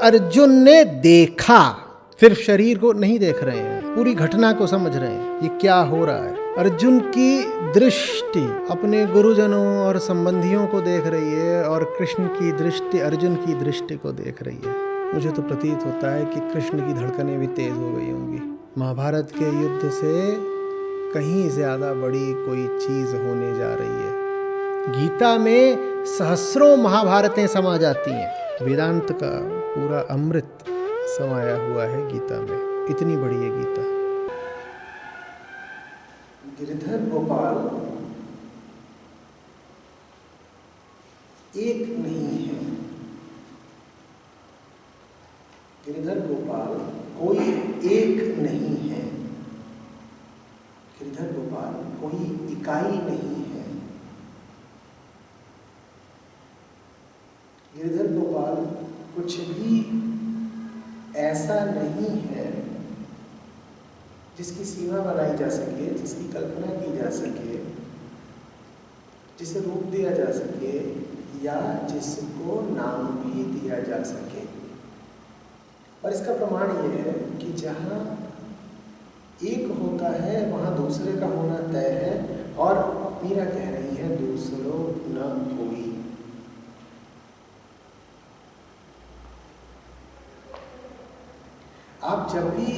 अर्जुन ने देखा, सिर्फ शरीर को नहीं देख रहे हैं, पूरी घटना को समझ रहे हैं, ये क्या हो रहा है। अर्जुन की दृष्टि अपने गुरुजनों और संबंधियों को देख रही है और कृष्ण की दृष्टि अर्जुन की दृष्टि को देख रही है। मुझे तो प्रतीत होता है कि कृष्ण की धड़कनें भी तेज हो गई होंगी। महाभारत के युद्ध से कहीं ज्यादा बड़ी कोई चीज होने जा रही है। गीता में सहस्रों महाभारतें समा जाती हैं। वेदांत का पूरा अमृत समाया हुआ है गीता में। इतनी बड़ी है गीता। गिरधर गोपाल एक नहीं है। गिरधर गोपाल कोई एक नहीं है। गिरधर गोपाल कोई इकाई नहीं है। गिरधर गोपाल कुछ भी ऐसा नहीं है जिसकी सीमा बनाई जा सके, जिसकी कल्पना की जा सके, जिसे रूप दिया जा सके या जिसको नाम भी दिया जा सके। और इसका प्रमाण यह है कि जहाँ एक होता है वहाँ दूसरे का होना तय है। और मीरा कह रही है दूसरों न कोई। आप जब भी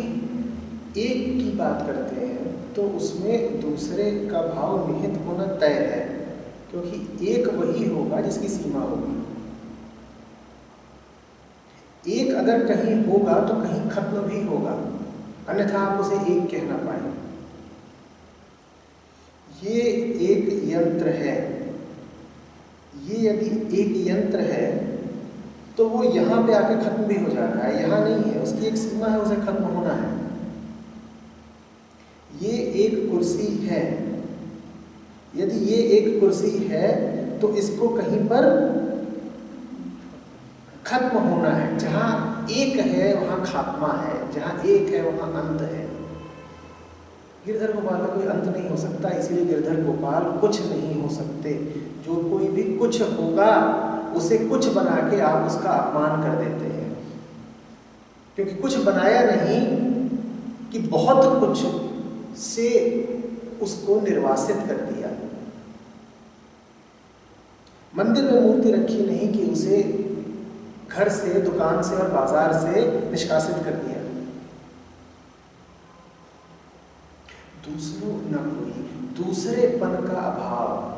एक की बात करते हैं तो उसमें दूसरे का भाव निहित होना तय है, क्योंकि एक वही होगा जिसकी सीमा होगी। एक अगर कहीं होगा तो कहीं खत्म भी होगा, अन्यथा आप उसे एक कह ना पाए। ये एक यंत्र है। ये यदि एक यंत्र है तो वो यहाँ पे आके खत्म भी हो जा रहा है, यहाँ नहीं है, उसकी एक सीमा है, उसे खत्म होना है। ये एक कुर्सी है। यदि ये एक कुर्सी है तो इसको कहीं पर खत्म होना है। जहाँ एक है वहाँ खात्मा है, जहाँ एक है वहाँ अंत है। गिरधर गोपाल का कोई अंत नहीं हो सकता, इसीलिए गिरधर गोपाल कुछ नहीं हो सकते। जो कोई भी कुछ होगा उसे कुछ बना के आप उसका अपमान कर देते हैं, क्योंकि कुछ बनाया नहीं कि बहुत कुछ से उसको निर्वासित कर दिया। मंदिर में मूर्ति रखी नहीं कि उसे घर से, दुकान से और बाजार से निष्कासित कर दिया। दूसरों न कोई, दूसरेपन का अभाव।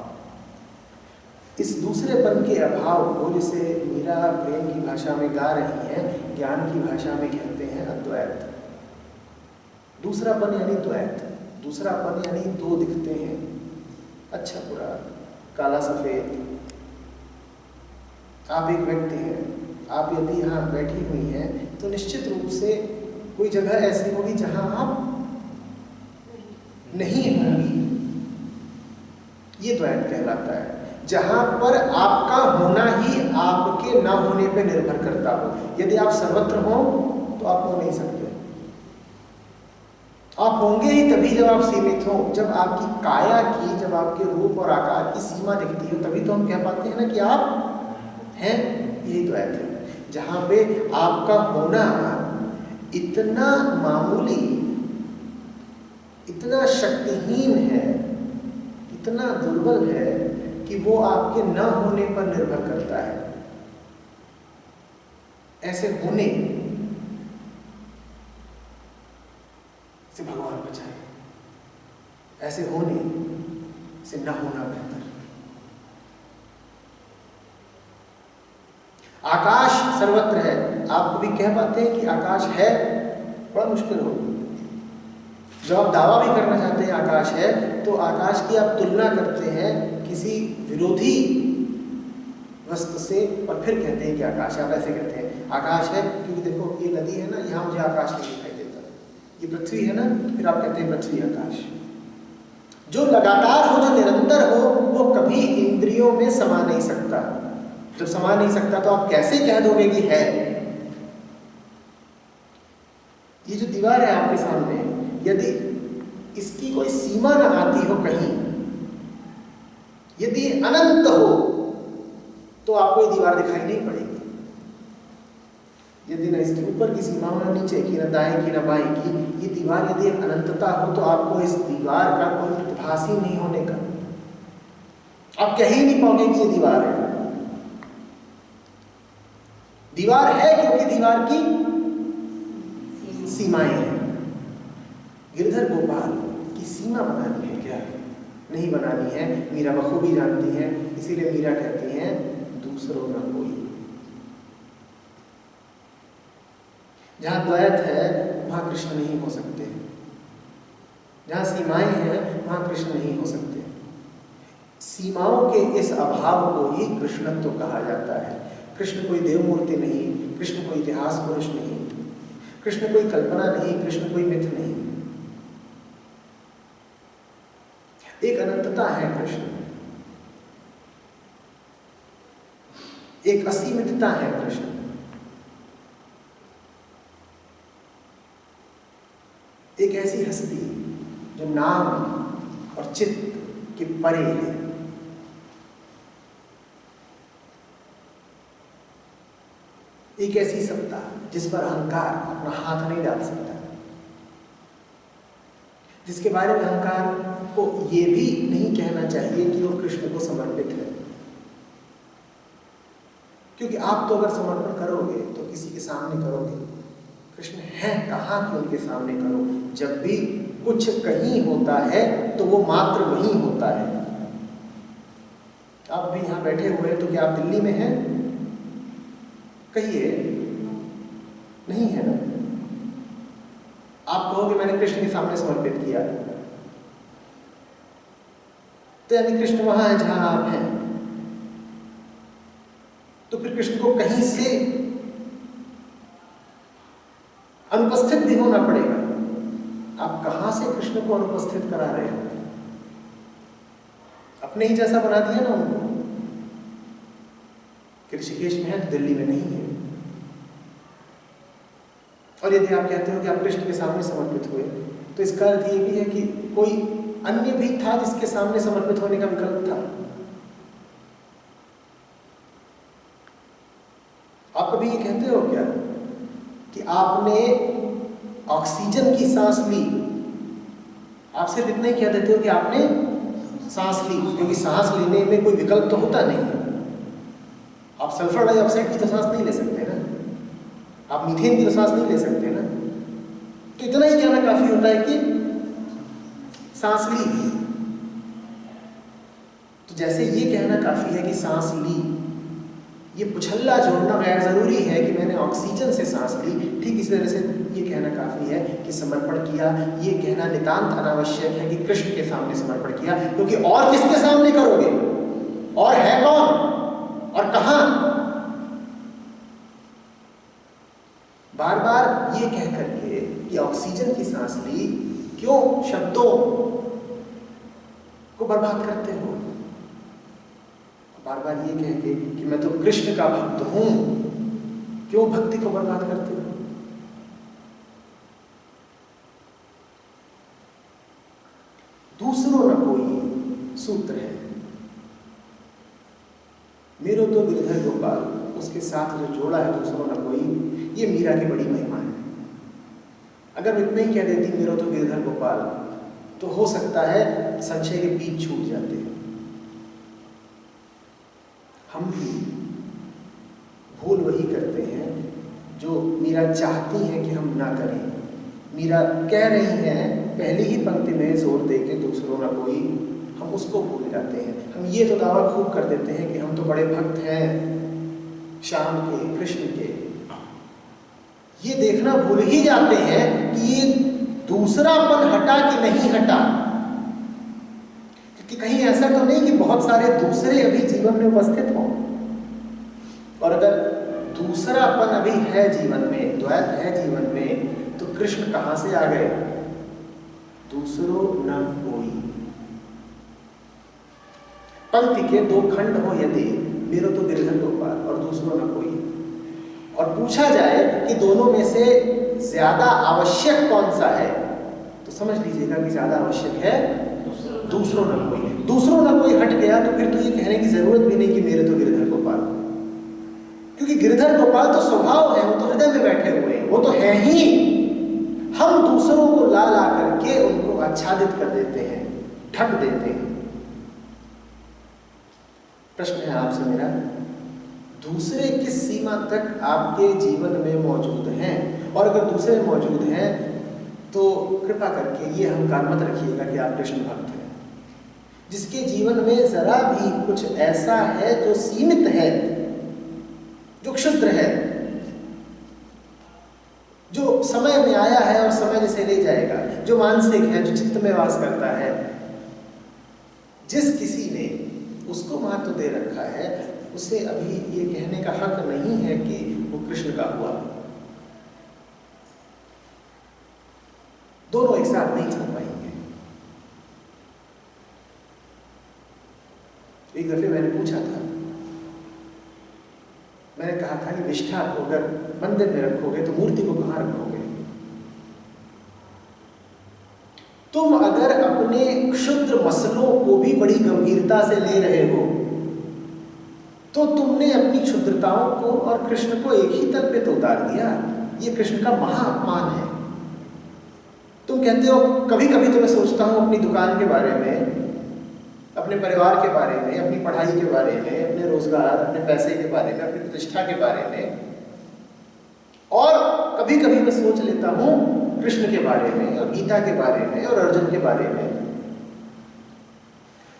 इस दूसरेपन के अभाव को, जिसे मीरा प्रेम की भाषा में गा रही हैं, ज्ञान की भाषा में कहते हैं अद्वैत। दूसरापन यानी द्वैत। दूसरापन यानी दो दिखते हैं, अच्छा बुरा, काला सफेद। आप एक व्यक्ति हैं, आप यदि यहाँ बैठी हुई हैं तो निश्चित रूप से कोई जगह ऐसी होगी जहाँ आप नहीं होंगी। ये द्वैत कहलाता है, जहाँ पर आपका होना ही आपके ना होने पर निर्भर करता हो। यदि आप सर्वत्र हो तो आप हो नहीं सकते। आप होंगे ही तभी जब आप सीमित हो, जब आपकी काया की, जब आपके रूप और आकार की सीमा दिखती हो, तभी तो हम कह पाते हैं ना कि आप हैं। यही द्वैत है, जहाँ पे आपका होना इतना मामूली, इतना शक्तिहीन है, इतना दुर्बल है कि वो आपके न होने पर निर्भर करता है। ऐसे होने से भगवान बचाए, ऐसे होने से न होना बेहतर। आकाश सर्वत्र है, आप कभी कह पाते हैं कि आकाश है? बड़ा मुश्किल हो। जब आप दावा भी करना चाहते हैं आकाश है, तो आकाश की आप तुलना करते हैं किसी विरोधी वस्तु से और फिर कहते हैं कि आकाश। आप ऐसे कहते हैं आकाश है क्योंकि देखो ये नदी है ना, यहाँ मुझे आकाश नहीं दिखाई देता। ये पृथ्वी है ना, फिर आप कहते हैं पृथ्वी आकाश। जो लगातार हो, जो निरंतर हो, वो कभी इंद्रियों में समा नहीं सकता। जब समा नहीं सकता तो आप कैसे कह दोगे कि है? ये जो दीवार है आपके सामने, यदि इसकी कोई सीमा न आती हो कहीं, यदि अनंत हो, तो आपको ये दीवार दिखाई नहीं पड़ेगी। यदि न इसकी ऊपर की सीमा हो, न नीचे की, न दाएं की, न बाएं की, ये दीवार यदि एक अनंतता हो तो आपको इस दीवार का कोई प्रतिभास ही नहीं होने का, आप कह ही नहीं पाओगे कि ये दीवार है। दीवार है क्योंकि दीवार की सीमाएं हैं। गिरधर गोपाल की सीमा बनानी है क्या? नहीं बनानी है। मीरा बखूबी जानती है, इसीलिए मीरा कहती हैं दूसरों न कोई। जहां द्वैत है वहां कृष्ण नहीं हो सकते, जहां सीमाएं हैं वहां कृष्ण नहीं हो सकते। सीमाओं के इस अभाव को ही कृष्णत्व कहा जाता है। कृष्ण कोई देव मूर्ति नहीं, कृष्ण कोई इतिहास पुरुष नहीं, कृष्ण कोई कल्पना नहीं, कृष्ण कोई मिथ नहीं। एक अनंतता है कृष्ण, एक असीमितता है कृष्ण। एक ऐसी हस्ती जो नाम और चित्त के परे है। एक ऐसी सत्ता जिस पर अहंकार अपना हाथ नहीं डाल सकता, जिसके बारे में अहंकार को ये भी नहीं कहना चाहिए कि वो कृष्ण को समर्पित है। क्योंकि आप तो अगर समर्पण करोगे तो किसी के सामने करोगे, कृष्ण है कहाँ कि उनके सामने करो। जब भी कुछ कहीं होता है तो वो मात्र वहीं होता है। आप भी यहाँ बैठे हुए हैं तो क्या आप दिल्ली में हैं? कहिए, नहीं है ना। आप कहोगे मैंने कृष्ण के सामने समर्पित किया, तो यानी कृष्ण वहां है जहां आप हैं। तो फिर कृष्ण को कहीं से अनुपस्थित भी होना पड़ेगा। आप कहां से कृष्ण को अनुपस्थित करा रहे हो? अपने ही जैसा बना दिया ना उनको कि ऋषिकेश में है तो दिल्ली में नहीं है। और यदि आप कहते हो कि आप कृष्ण के सामने समर्पित हुए तो इसका अर्थ ये भी है कि कोई अन्य भी था जिसके सामने समर्पित होने का विकल्प था। आप कभी ये कहते हो क्या कि आपने ऑक्सीजन की सांस ली? आप सिर्फ इतना ही कह देते हो कि आपने सांस ली, क्योंकि सांस लेने में कोई विकल्प तो होता नहीं है। आप सल्फर डाइऑक्साइड की तो सांस नहीं ले सकते ना, आप मीथेन की तो सांस नहीं ले सकते ना। तो इतना ही कहना काफी होता है कि सांस ली। तो जैसे ये कहना काफी है कि सांस ली, ये पुछल्ला जोड़ना गैर जरूरी है कि मैंने ऑक्सीजन से सांस ली, ठीक इसी तरह से ये कहना काफी है कि समर्पण किया। ये कहना नितांत अनावश्यक है कि कृष्ण के सामने समर्पण किया, क्योंकि और किसके सामने करोगे? और है कौन और कहां? बार बार ये कह करके कि ऑक्सीजन की सांस ली, क्यों शब्दों को बर्बाद करते हो? बार बार ये कह के कि मैं तो कृष्ण का भक्त हूं, क्यों भक्ति को बर्बाद करते हो? दूसरों न कोई सूत्र है, मेरो तो गिरधर गोपाल, उसके साथ जो जोड़ा है दूसरों न कोई, ये मीरा की बड़ी महिमा है। अगर मैं इतना ही कह देती मेरो तो गिरधर गोपाल, तो हो सकता है संशय के बीज छूट जाते हैं। हम भी भूल वही करते हैं जो मीरा चाहती हैं कि हम ना करें। मीरा कह रही हैं पहली ही पंक्ति में जोर दे के दूसरों ना कोई, हम उसको भूल जाते हैं। हम ये तो दावा खूब कर देते हैं कि हम तो बड़े भक्त हैं श्याम के, कृष्ण के। ये देखना भूल ही जाते हैं कि ये दूसरापन हटा कि नहीं हटा। कि कहीं ऐसा तो नहीं कि बहुत सारे दूसरे अभी जीवन में उपस्थित हों, और अगर दूसरापन अभी है जीवन में, द्वैत है जीवन में, तो कृष्ण कहां से आ गए? दूसरों न कोई। पंक्ति के दो खंड हो यदि, मेरो तो गिरधर गोपाल और दूसरों न कोई, और पूछा जाए कि दोनों में से ज्यादा आवश्यक कौन सा है, तो समझ लीजिएगा कि ज्यादा आवश्यक है दूसरों न कोई। दूसरों न कोई हट गया तो फिर तो ये कहने की जरूरत भी नहीं कि मेरे तो गिरधर गोपाल। क्योंकि गिरधर गोपाल तो स्वभाव है, वो तो हृदय में बैठे हुए हैं, वो तो है ही। हम दूसरों को ला ला करके उनको आच्छादित कर देते हैं, ढक देते हैं। प्रश्न है आपसे मेरा, दूसरे किस सीमा तक आपके जीवन में मौजूद हैं? और अगर दूसरे मौजूद हैं तो कृपा करके ये अहंकार मत रखिएगा कि आप कृष्ण भक्त हैं। जिसके जीवन में जरा भी कुछ ऐसा है जो सीमित है, जो क्षुद्र है, जो समय में आया है और समय जिसे ले जाएगा, जो मानसिक है, जो चित्त में वास करता है, जिस किसी ने उसको महत्व दे रखा है, उसे अभी ये कहने का हक नहीं है कि वो कृष्ण का हुआ। दोनों एक साथ नहीं चल पाएंगे। एक दफे मैंने पूछा था, मैंने कहा था कि निष्ठा को अगर मंदिर में रखोगे तो मूर्ति को कहाँ रखोगे? तुम अगर अपने क्षुद्र मसलों को भी बड़ी गंभीरता से ले रहे हो तो तुमने अपनी क्षुद्रताओं को और कृष्ण को एक ही तल पे तो उतार दिया। ये कृष्ण का महाअपमान है। तुम कहते हो कभी कभी तो मैं सोचता हूँ अपनी दुकान के बारे में, अपने परिवार के बारे में, अपनी पढ़ाई के बारे में, अपने रोजगार, अपने पैसे के बारे में, अपनी प्रतिष्ठा के बारे में, और कभी कभी मैं सोच लेता हूँ कृष्ण के बारे में और गीता के बारे में और अर्जुन के बारे में।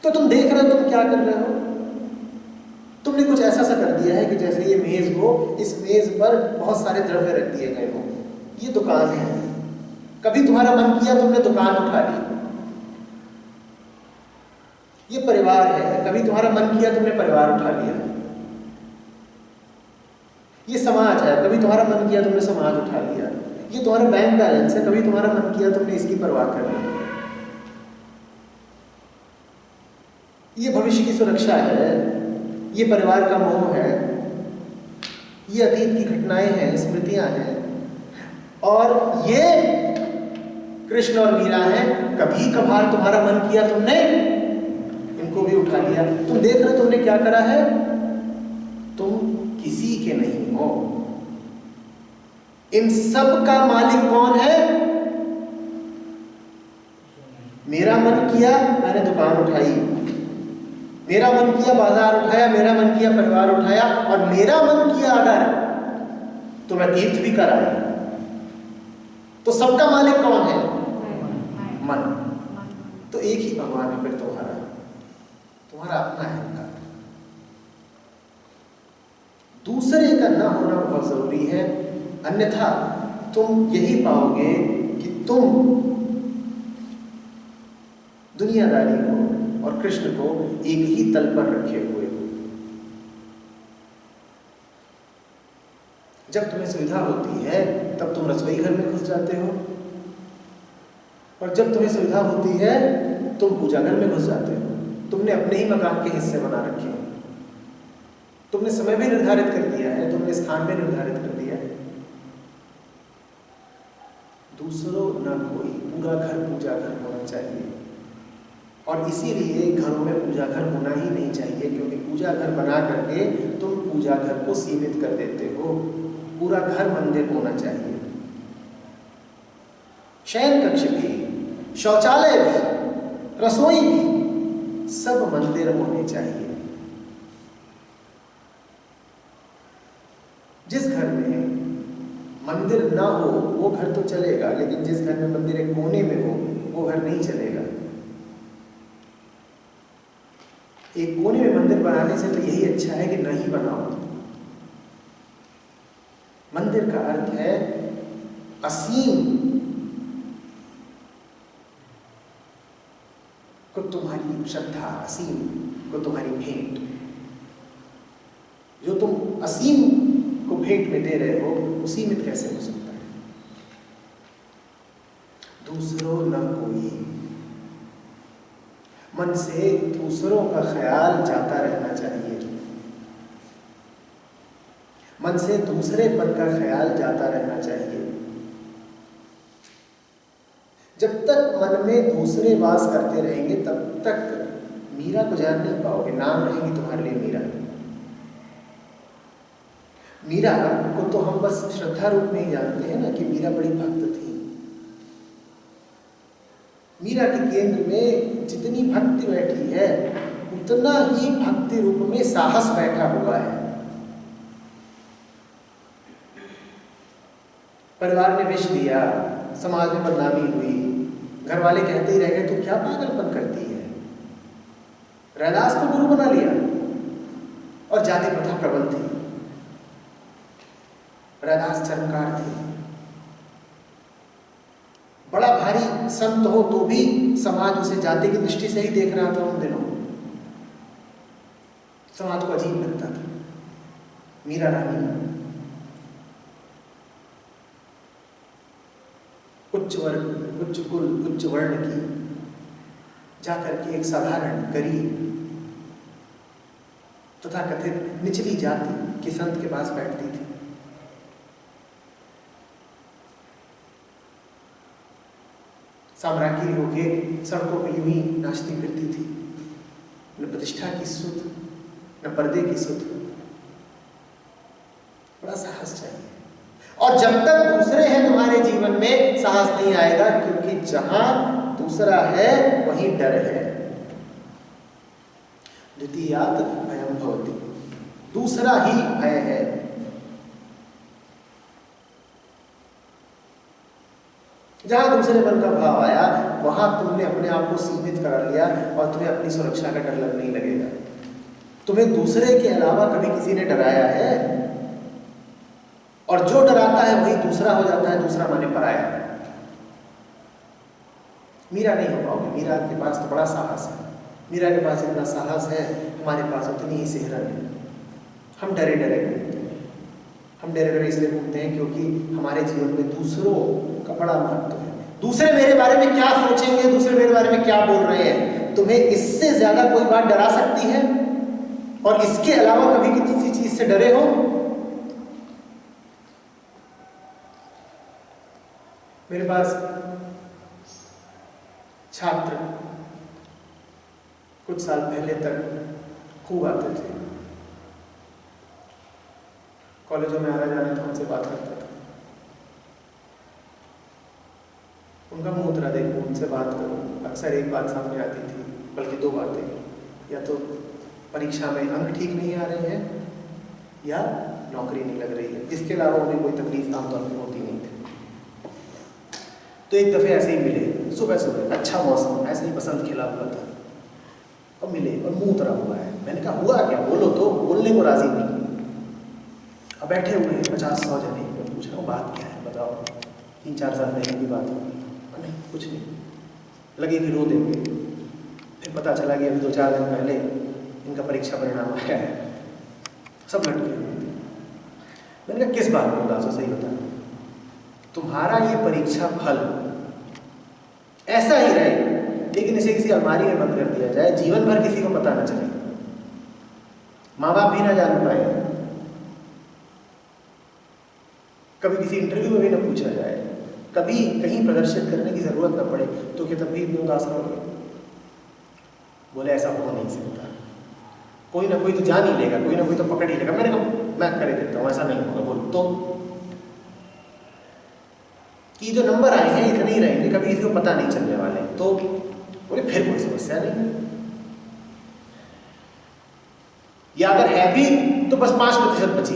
तो तुम देख रहे हो तुम क्या कर रहे हो? तुमने कुछ ऐसा सा कर दिया है कि जैसे ये मेज हो, इस मेज पर बहुत सारे द्रव्य रख दिए गए हो। ये दुकान है, कभी तुम्हारा मन किया तुमने दुकान उठा ली। ये परिवार है, कभी तुम्हारा मन किया तुमने परिवार उठा लिया। ये समाज है, कभी तुम्हारा मन किया तुमने समाज उठा लिया। ये तुम्हारा बैंक बैलेंस है, कभी तुम्हारा मन किया तुमने इसकी परवाह कर ली। ये भविष्य की सुरक्षा है, ये परिवार का मोह है, ये अतीत की घटनाएं हैं, स्मृतियां हैं, और ये कृष्ण और मीरा हैं। कभी कभार तुम्हारा मन किया तुमने इनको भी उठा लिया। तुम देख रहे हो तुमने क्या करा है? तुम किसी के नहीं हो। इन सब का मालिक कौन है? मेरा मन किया मैंने दुकान उठाई, मेरा मन किया बाजार उठाया, मेरा मन किया परिवार उठाया, और मेरा मन किया अगर तो मैं तीर्थ भी कराया। तो सबका मालिक कौन है? मन। तो एक ही भगवान है फिर तुम्हारा अपना अहंकार। दूसरे का ना होना बहुत जरूरी है, अन्यथा तुम यही पाओगे कि तुम दुनियादारी को और कृष्ण को एक ही तल पर रखे हुए हो। जब तुम्हें सुविधा होती है तब तुम रसोई घर में घुस जाते हो, और जब तुम्हें सुविधा होती है तुम पूजा घर में घुस जाते हो। तुमने अपने ही मकान के हिस्से बना रखे हैं। तुमने समय भी निर्धारित कर दिया है, तुमने स्थान भी निर्धारित कर दिया है। दूसरों न कोई, पूरा घर पूजा घर होना चाहिए। और इसीलिए घरों में पूजा घर होना ही नहीं चाहिए, क्योंकि पूजा घर बना करके तुम पूजा घर को सीमित कर देते हो। पूरा घर मंदिर होना चाहिए। शयन कक्ष भी, शौचालय भी, रसोई भी, सब मंदिर होने चाहिए। जिस घर में मंदिर ना हो वो घर तो चलेगा, लेकिन जिस घर में मंदिर एक कोने में हो वो घर नहीं चलेगा। एक कोने में मंदिर बनाने से तो यही अच्छा है कि नहीं बनाओ। मंदिर का अर्थ है असीम को तुम्हारी श्रद्धा, असीम को तुम्हारी भेंट। जो तुम असीम को भेंट में दे रहे हो वो सीमित कैसे हो सकता है? दूसरों न कोई। मन से दूसरों का ख्याल जाता रहना चाहिए। मन से दूसरेपन का ख्याल जाता रहना चाहिए। जब तक मन में दूसरे वास करते रहेंगे तब तक मीरा को जान नहीं पाओगे। नाम रहेगी तुम्हारे लिए मीरा। मीरा को तो हम बस श्रद्धा रूप में ही जानते हैं ना कि मीरा बड़ी भक्त थी। मीरा के केंद्र में जितनी भक्ति बैठी है उतना ही भक्ति रूप में साहस बैठा हुआ है। परिवार ने विष दिया, समाज में बदनामी हुई, घर वाले कहते ही रह गए तो क्या पागलपन करती है। रैदास को गुरु बना लिया और जाति प्रथा प्रबल थी। रैदास चरमकार थे, बड़ा भारी संत हो तो भी समाज उसे जाति की दृष्टि से ही देख रहा था। उन दिनों समाज को अजीब लगता था। मीरा रानी उच्च वर्ग, उच्च कुल, उच्च वर्ण की जाकर के एक साधारण गरीब तथा कथित निचली जाति के संत के पास बैठती थी। साम्राज्ञी होके सड़कों पे यूं ही नाचती फिरती थी। न प्रतिष्ठा की सुध, न पर्दे की सुध। बड़ा साहस चाहिए। और जब तक दूसरे हैं तुम्हारे जीवन में साहस नहीं आएगा, क्योंकि जहां दूसरा है वहीं डर है। द्वितीयात् भयं भवति, दूसरा ही भय है। जहां दूसरे मन का भाव आया वहां तुमने अपने आप को सीमित करा लिया और तुम्हें अपनी सुरक्षा का डर लगने ही लगेगा। तुम्हें दूसरे के अलावा कभी किसी ने डराया है? और जो डराता है वही दूसरा हो जाता है। दूसरा माने पराया। मीरा नहीं हो पाओगे। मीरा के पास तो बड़ा साहस है। मीरा के पास इतना साहस है, हमारे पास उतनी ही सेहरन है। हम डरे डरे घूमते हैं। हम डरे डरे इसलिए घूमते हैं क्योंकि हमारे जीवन में दूसरों का बड़ा महत्व है। दूसरे मेरे बारे में क्या सोचेंगे, दूसरे मेरे बारे में क्या बोल रहे हैं, तुम्हें इससे ज्यादा कोई बात डरा सकती है? और इसके अलावा कभी किसी चीज से डरे हो? मेरे पास छात्र कुछ साल पहले तक खूब आते थे। कॉलेजों में आना जाना था, उनसे बात करता था। उनका मुंह उतरा देखो, उनसे बात करो, अक्सर एक बात सामने आती थी, बल्कि दो बातें। या तो परीक्षा में अंक ठीक नहीं आ रहे हैं या नौकरी नहीं लग रही है। इसके अलावा उन्हें कोई तकलीफ आमतौर पर होती नहीं थी। तो एक दफ़े ऐसे ही मिले, सुबह सुबह, अच्छा मौसम, ऐसे ही बसंत खिला हुआ था, और मिले और मुंह उतरा हुआ है। मैंने कहा हुआ क्या, बोलो तो। बोलने को राजी नहीं। अब बैठे हुए हैं 50-100 जने। मैं पूछ रहा हूँ बात क्या है, बताओ। 3-4 साल पहले की बात है। नहीं, कुछ नहीं। लगे कि रो देंगे। फिर पता चला कि अभी 2-4 दिन पहले इनका परीक्षा परिणाम आया है। सब लटके हुए थे। मैंने कहा किस बात को उदास हो, सही बता। तुम्हारा ये परीक्षा फल ऐसा ही रहे, लेकिन इसे किसी अलमारी में बंद कर दिया जाए, जीवन भर किसी को पता न चले, माँ बाप भी ना जान पाए, कभी किसी इंटरव्यू में भी न पूछा जाए, कभी कहीं प्रदर्शित करने की जरूरत न पड़े, तो क्या तब भी इतने उदास रहोगे? बोले ऐसा हो नहीं सकता। कोई ना कोई तो जान ही लेगा, कोई ना कोई तो पकड़ ही लेगा। मैंने कहा मैं कर देता हूँ, ऐसा नहीं होगा। बोलो तो कि जो नंबर आए हैं इतने ही रहेंगे, कभी किसी को पता नहीं चलने वाले। तो बोले फिर कोई समस्या नहीं, या अगर है भी तो बस 5% बची,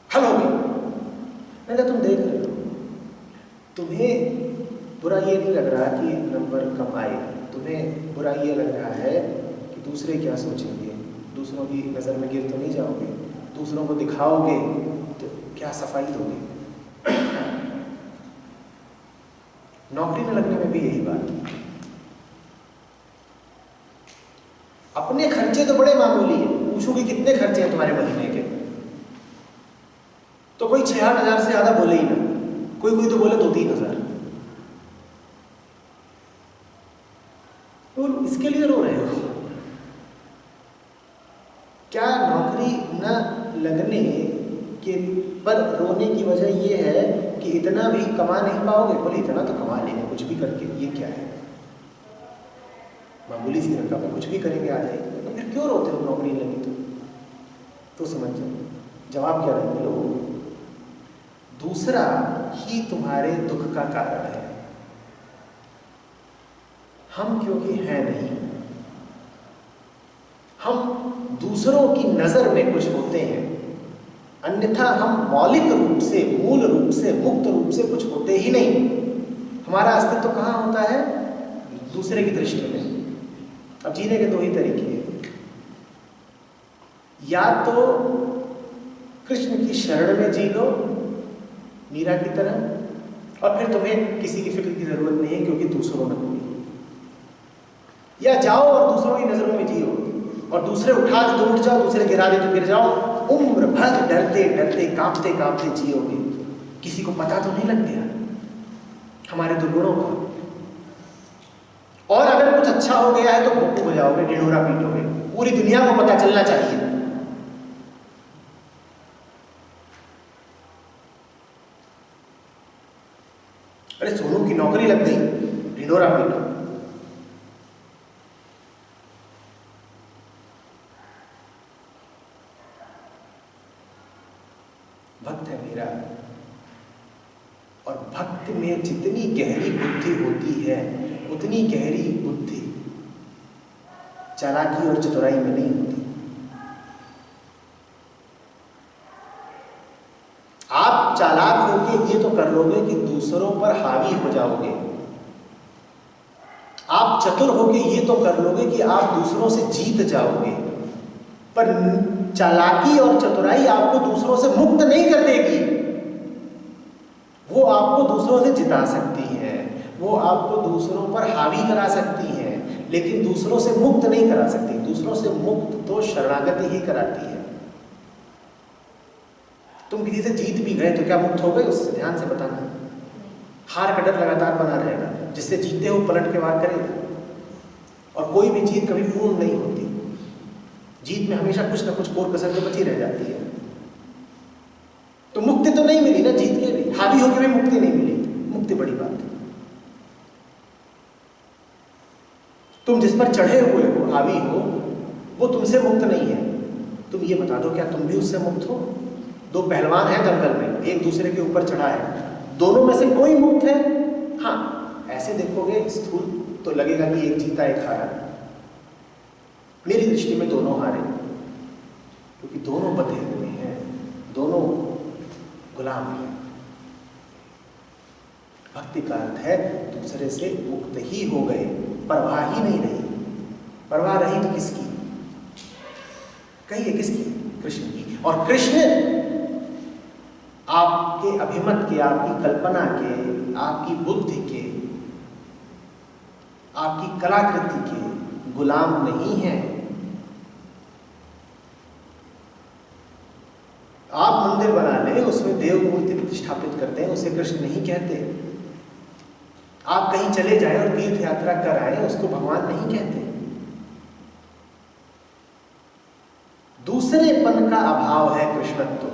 हल हो गई। मैंने कहा तुम देख रहे हो, तुम्हें बुरा ये नहीं लग रहा कि नंबर कम आए, तुम्हें बुरा ये लग रहा है कि दूसरे क्या सोचेंगे, दूसरों की नज़र में गिर तो नहीं जाओगे, दूसरों को दिखाओगे तो क्या सफाई दोगे। नौकरी न लगने में भी यही बात। अपने खर्चे तो बड़े मामूली है, पूछो कि कितने खर्चे हैं तुम्हारे महीने के, तो कोई 6-8 हज़ार से ज़्यादा बोले ही ना, कोई तो बोले 2-3 हज़ार। तो इसके लिए रो रहे हो क्या? नौकरी न लगने के पर रोने की वजह ये है कि इतना भी कमा नहीं पाओगे। बोले इतना तो कमा लेंगे कुछ भी करके, ये क्या है, मामूली सी रकम है, कुछ भी करेंगे आ जाएगी। तो फिर क्यों रोते हो नौकरी लगी तो? तो समझ जाओ जवाब क्या देंगे लोग। दूसरा ही तुम्हारे दुख का कारण है, हम क्योंकि हैं नहीं। हम दूसरों की नजर में कुछ होते हैं, अन्यथा हम मौलिक रूप से, मूल रूप से, मुक्त रूप से कुछ होते ही नहीं। हमारा अस्तित्व कहाँ होता है? दूसरे की दृष्टि में। अब जीने के दो ही तरीके हैं, या तो कृष्ण की शरण में जी लो मीरा की तरह, और फिर तुम्हें किसी की फिक्र की जरूरत नहीं है क्योंकि दूसरों में कोई, या जाओ और दूसरों की नजरों में जियो, और दूसरे उठा दे तो उठ जाओ, दूसरे गिरा दे तो गिर जाओ, उम्र भर डरते डरते कांपते कांपते जियोगे। किसी को पता तो नहीं लग गया हमारे दुर्गुणों का। और अगर कुछ अच्छा हो गया है तो भुक्कू हो जाओगे, ढिढोरा पीटोगे, पूरी दुनिया को पता चलना चाहिए। अरे सोनू की नौकरी लग गई, ढिढोरा पीटो। भक्त है मेरा, और भक्त में जितनी गहरी बुद्धि होती है उतनी गहरी बुद्धि चालाकी और चतुराई में नहीं होती। आप चालाक होके ये तो कर लोगे कि दूसरों पर हावी हो जाओगे, आप चतुर होके ये तो कर लोगे कि आप दूसरों से जीत जाओगे, पर चालाकी और चतुराई आपको दूसरों से मुक्त नहीं कर देगी। वो आपको दूसरों से जिता सकती है, वो आपको दूसरों पर हावी करा सकती है, लेकिन दूसरों से मुक्त नहीं करा सकती। दूसरों से मुक्त तो शरणागति ही कराती है। तुम किसी से जीत भी गए तो क्या मुक्त हो गए उससे? ध्यान से बताना। हार का डर लगातार बना रहेगा, जिससे जीते हो पलट के वार करेगा, और कोई भी जीत कभी पूर्ण नहीं होती। जीत में हमेशा कुछ ना कुछ कोर कसर तो बची रह जाती है। तो मुक्ति तो नहीं मिली ना जीत के भी, हावी होकर भी मुक्ति नहीं मिली। मुक्ति बड़ी बात है। तुम जिस पर चढ़े हुए हो, हावी हो, वो तुमसे मुक्त नहीं है। तुम ये बता दो क्या तुम भी उससे मुक्त हो? दो पहलवान हैं दंगल में, एक दूसरे के ऊपर चढ़ा है, दोनों में से कोई मुक्त है? हाँ, ऐसे देखोगे स्थूल तो लगेगा कि एक जीता एक हारा। मेरी दृष्टि में दोनों हारे, क्योंकि दोनों बंधे हुए हैं, दोनों गुलाम हैं। भक्ति का अर्थ है दूसरे से मुक्त ही हो गए, परवाह ही नहीं रही। परवाह रही तो किसकी? कहिए किसकी? कृष्ण की। और कृष्ण आपके अभिमत के, आपकी कल्पना के, आपकी बुद्धि के, आपकी कलाकृति के गुलाम नहीं है। आप मंदिर बना लें, उसमें देव मूर्ति प्रतिष्ठापित करते हैं, उसे कृष्ण नहीं कहते। आप कहीं चले जाएं और तीर्थ यात्रा कर आए, उसको भगवान नहीं कहते। दूसरेपन का अभाव है कृष्णत्व,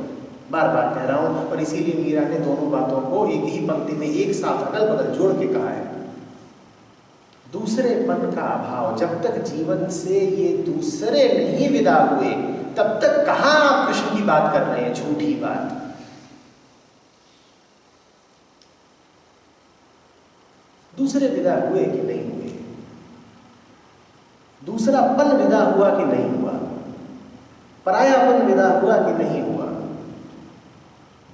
बार बार कह रहा हूं, और इसीलिए मीरा ने दोनों बातों को एक ही पंक्ति में एक साथ अगल बगल जोड़ के कहा है। दूसरेपन का अभाव, जब तक जीवन से ये दूसरे नहीं विदा हुए तब तक कहां आप कृष्ण की बात कर रहे हैं? झूठी बात। दूसरे विदा हुए कि नहीं हुए? दूसरापन विदा हुआ कि नहीं हुआ? परायापन विदा हुआ कि नहीं हुआ?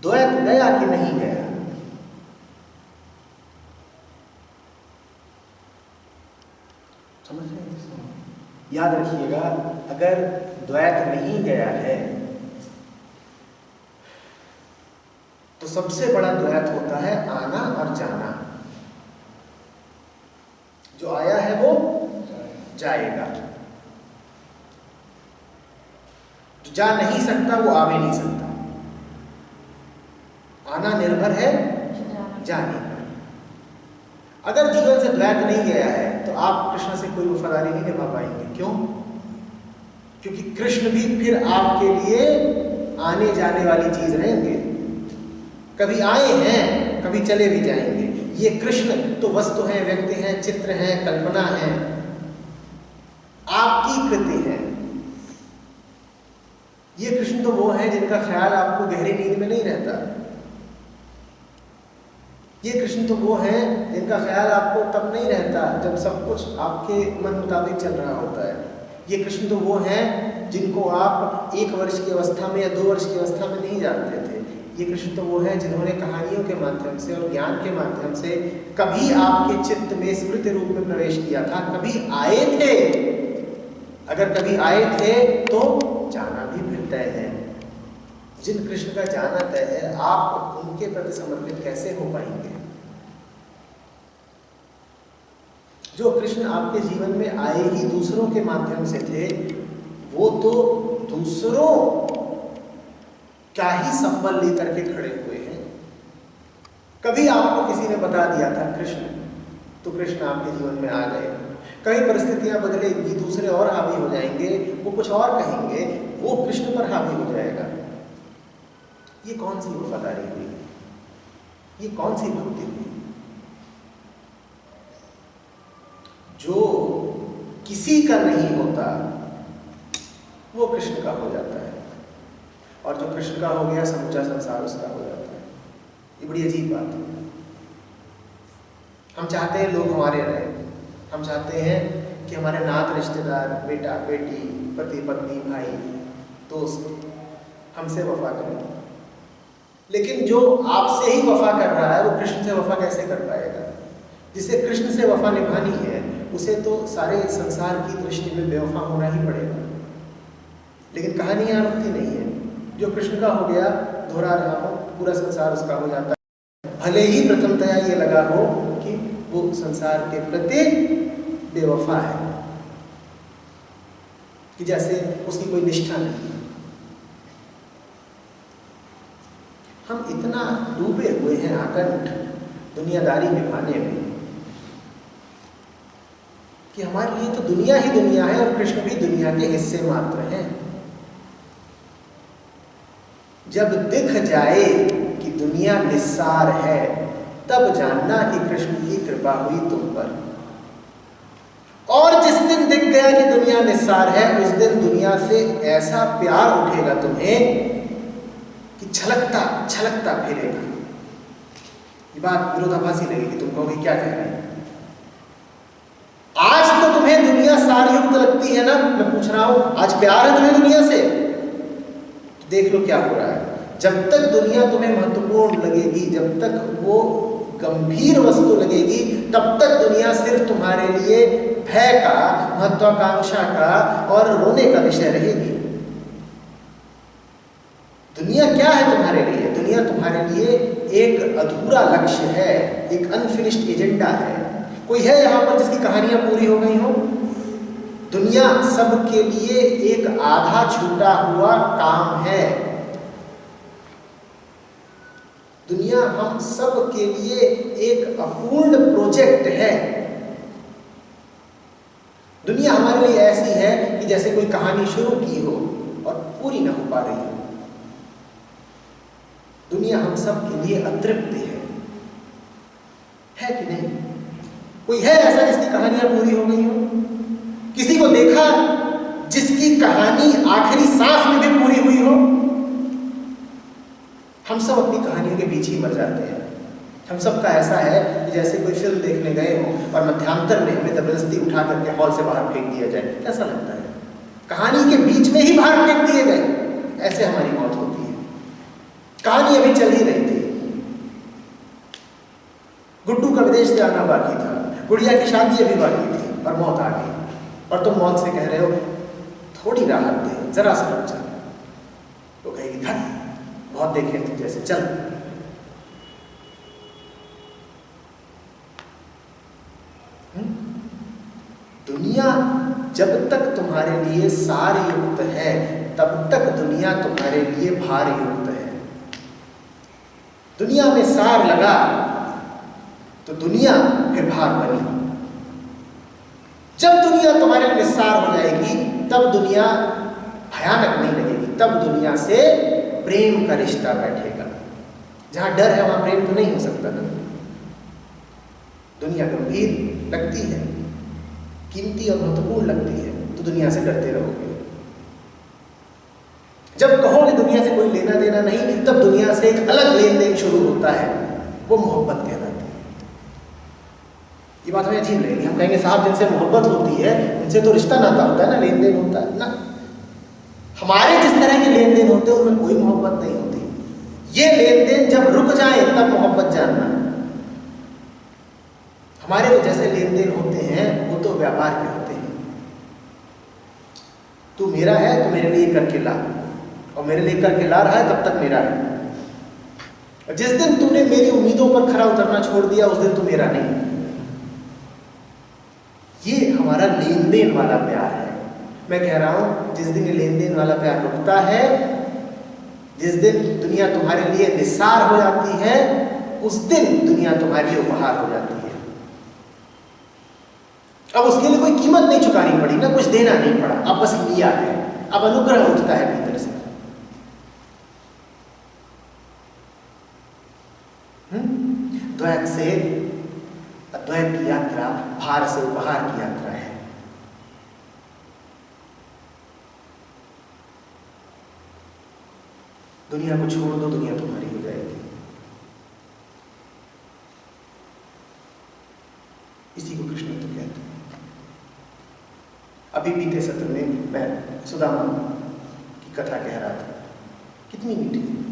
द्वैत गया कि नहीं गया? समझ रहे हैं? याद रखिएगा, अगर द्वैत नहीं गया है तो सबसे बड़ा द्वैत होता है आना और जाना। जो आया है वो जाएगा, जो जा नहीं सकता वो आ भी नहीं सकता। आना निर्भर है जाने पर। अगर जीवन से द्वैत नहीं गया है तो आप कृष्ण से कोई वफादारी नहीं निभा पाएंगे। क्यों? क्योंकि कृष्ण भी फिर आपके लिए आने जाने वाली चीज रहेंगे। कभी आए हैं, कभी चले भी जाएंगे। ये कृष्ण तो वस्तु हैं, व्यक्ति हैं, चित्र हैं, कल्पना है, आपकी कृति है। ये कृष्ण तो वो हैं जिनका ख्याल आपको गहरी नींद में नहीं रहता। ये कृष्ण तो वो हैं जिनका ख्याल आपको तब नहीं रहता जब सब कुछ आपके मन मुताबिक चल रहा होता है। ये कृष्ण तो वो हैं जिनको आप 1 वर्ष की अवस्था में या 2 वर्ष की अवस्था में नहीं जानते थे। ये कृष्ण तो वो हैं जिन्होंने कहानियों के माध्यम से और ज्ञान के माध्यम से कभी आपके चित्त में स्मृति रूप में प्रवेश किया था, कभी आए थे। अगर कभी आए थे तो जाना भी फिर तय है। जिन कृष्ण का जाना तय है, आप उनके प्रति समर्पित कैसे हो पाएंगे? जो कृष्ण आपके जीवन में आए ही दूसरों के माध्यम से थे, वो तो दूसरों क्या ही संबल लेकर के खड़े हुए हैं। कभी आपको किसी ने बता दिया था कृष्ण, तो कृष्ण आपके जीवन में आ गए। कई परिस्थितियां बदलेगी, दूसरे और हावी हो जाएंगे, वो कुछ और कहेंगे, वो कृष्ण पर हावी हो जाएगा। ये कौन सी वफादारी हुई? ये कौन सी भक्ति हुई? जो किसी का नहीं होता वो कृष्ण का हो जाता है, और जो कृष्ण का हो गया समूचा संसार उसका हो जाता है। ये बड़ी अजीब बात है। हम चाहते हैं लोग हमारे रहें, हम चाहते हैं कि हमारे नात रिश्तेदार, बेटा बेटी, पति पत्नी, भाई दोस्त हमसे वफा करें। लेकिन जो आपसे ही वफा कर रहा है वो कृष्ण से वफा कैसे कर पाएगा? जिसे कृष्ण से वफा निभानी है उसे तो सारे संसार की दृष्टि में बेवफा होना ही पड़ेगा। लेकिन कहानी यहाँ रुकती नहीं है। जो कृष्ण का हो गया, दोहरा रहा हो, पूरा संसार उसका हो जाता है। भले ही प्रथमतया ये लगा हो कि वो संसार के प्रति बेवफा है, कि जैसे उसकी कोई निष्ठा नहीं। हम इतना डूबे हुए हैं आकंठ दुनियादारी निभाने में कि हमारे लिए तो दुनिया ही दुनिया है और कृष्ण भी दुनिया के हिस्से मात्र हैं। जब दिख जाए कि दुनिया निस्सार है, तब जानना कि कृष्ण की कृपा हुई तुम पर। और जिस दिन दिख गया कि दुनिया निस्सार है, उस दिन दुनिया से ऐसा प्यार उठेगा तुम्हें कि छलकता छलकता फिरेगा। ये बात विरोधाभासी लगेगी, तुम कहोगे क्या कह रहे हैं? आज तो तुम्हें दुनिया सारयुक्त लगती है ना, मैं पूछ रहा हूं, आज प्यार है तुम्हें दुनिया से? तो देख लो क्या हो रहा है। जब तक दुनिया तुम्हें महत्वपूर्ण लगेगी, जब तक वो गंभीर वस्तु लगेगी, तब तक दुनिया सिर्फ तुम्हारे लिए भय का, महत्वाकांक्षा का और रोने का विषय रहेगी। दुनिया क्या है तुम्हारे लिए? दुनिया तुम्हारे लिए एक अधूरा लक्ष्य है, एक अनफिनिश्ड एजेंडा है। कोई है यहाँ पर जिसकी कहानियां पूरी हो गई हो? दुनिया सबके लिए एक आधा छूटा हुआ काम है। दुनिया हम सब के लिए एक अपूर्ण प्रोजेक्ट है। दुनिया हमारे लिए ऐसी है कि जैसे कोई कहानी शुरू की हो और पूरी ना हो पा रही हो। दुनिया हम सब के लिए अतृप्त है कि नहीं? कोई है ऐसा जिसकी कहानियां पूरी हो गई हो? किसी को देखा जिसकी कहानी आखिरी सांस में भी पूरी हुई हो? हम सब अपनी कहानियों के बीच ही मर जाते हैं। हम सब का ऐसा है कि जैसे कोई फिल्म देखने गए हो और मध्यांतर में हमें जबरदस्ती उठा करके हॉल से बाहर फेंक दिया जाए, कैसा लगता है? कहानी के बीच में ही बाहर फेंक दिए गए, ऐसे हमारी मौत होती है। कहानी अभी चल ही रही थी, गुड्डू का विदेश से आना बाकी था, गुड़िया की शादी अभी बाकी थी और मौत आ गई। और तुम मौत से कह रहे हो थोड़ी राहत दे, जरा सा रुक जा। तो कहेगी धत, बहुत देखे थे जैसे, चल। दुनिया जब तक तुम्हारे लिए सार युक्त है, तब तक दुनिया तुम्हारे लिए भार युक्त है। दुनिया में सार लगा तो दुनिया फिर भार बनी। जब दुनिया तुम्हारे लिए सार हो जाएगी, तब दुनिया भयानक नहीं लगेगी, तब दुनिया से प्रेम का रिश्ता बैठेगा। जहां डर है वहां प्रेम तो नहीं हो सकता ना। दुनिया गंभीर लगती है, कीमती और महत्वपूर्ण लगती है, तो दुनिया से डरते रहोगे। जब कहो कि दुनिया से कोई लेना देना नहीं, तब दुनिया से एक अलग लेन देन शुरू होता है, वो मोहब्बत कहलाती है। ये बात हमें अजीब लगेगी, हम कहेंगे साहब जिनसे मोहब्बत होती है उनसे तो रिश्ता नाता होता है ना, लेन देन होता है ना। हमारे जिस तरह के लेन देन होते हैं उनमें कोई मोहब्बत नहीं होती। ये लेन देन जब रुक जाए तब मोहब्बत जानना। हमारे तो जैसे लेन देन होते हैं वो तो व्यापार के होते हैं। तू मेरा है तो मेरे लिए करके ला, और मेरे लिए करके ला रहा है तब तक मेरा है। और जिस दिन तूने मेरी उम्मीदों पर खरा उतरना छोड़ दिया उस दिन तू मेरा नहीं। ये हमारा लेन देन वाला प्यार है। मैं कह रहा हूं जिस दिन ये लेन देन वाला प्यार रुकता है, जिस दिन दुनिया तुम्हारे लिए निस्सार हो जाती है, उस दिन दुनिया तुम्हारे लिए उपहार हो जाती है। अब उसके लिए कोई कीमत नहीं चुकानी पड़ी ना, कुछ देना नहीं पड़ा, अब बस लिया है। अब अनुग्रह उठता है भीतर से। द्वैत से अद्वैत की यात्रा भार से उपहार की यात्रा है। दुनिया को छोड़ दो, दुनिया तुम्हारी हो जाएगी। इसी को कृष्ण तो कहते हैं। अभी बीते सत्र में मैं सुदामा की कथा कह रहा था, कितनी मीठी है।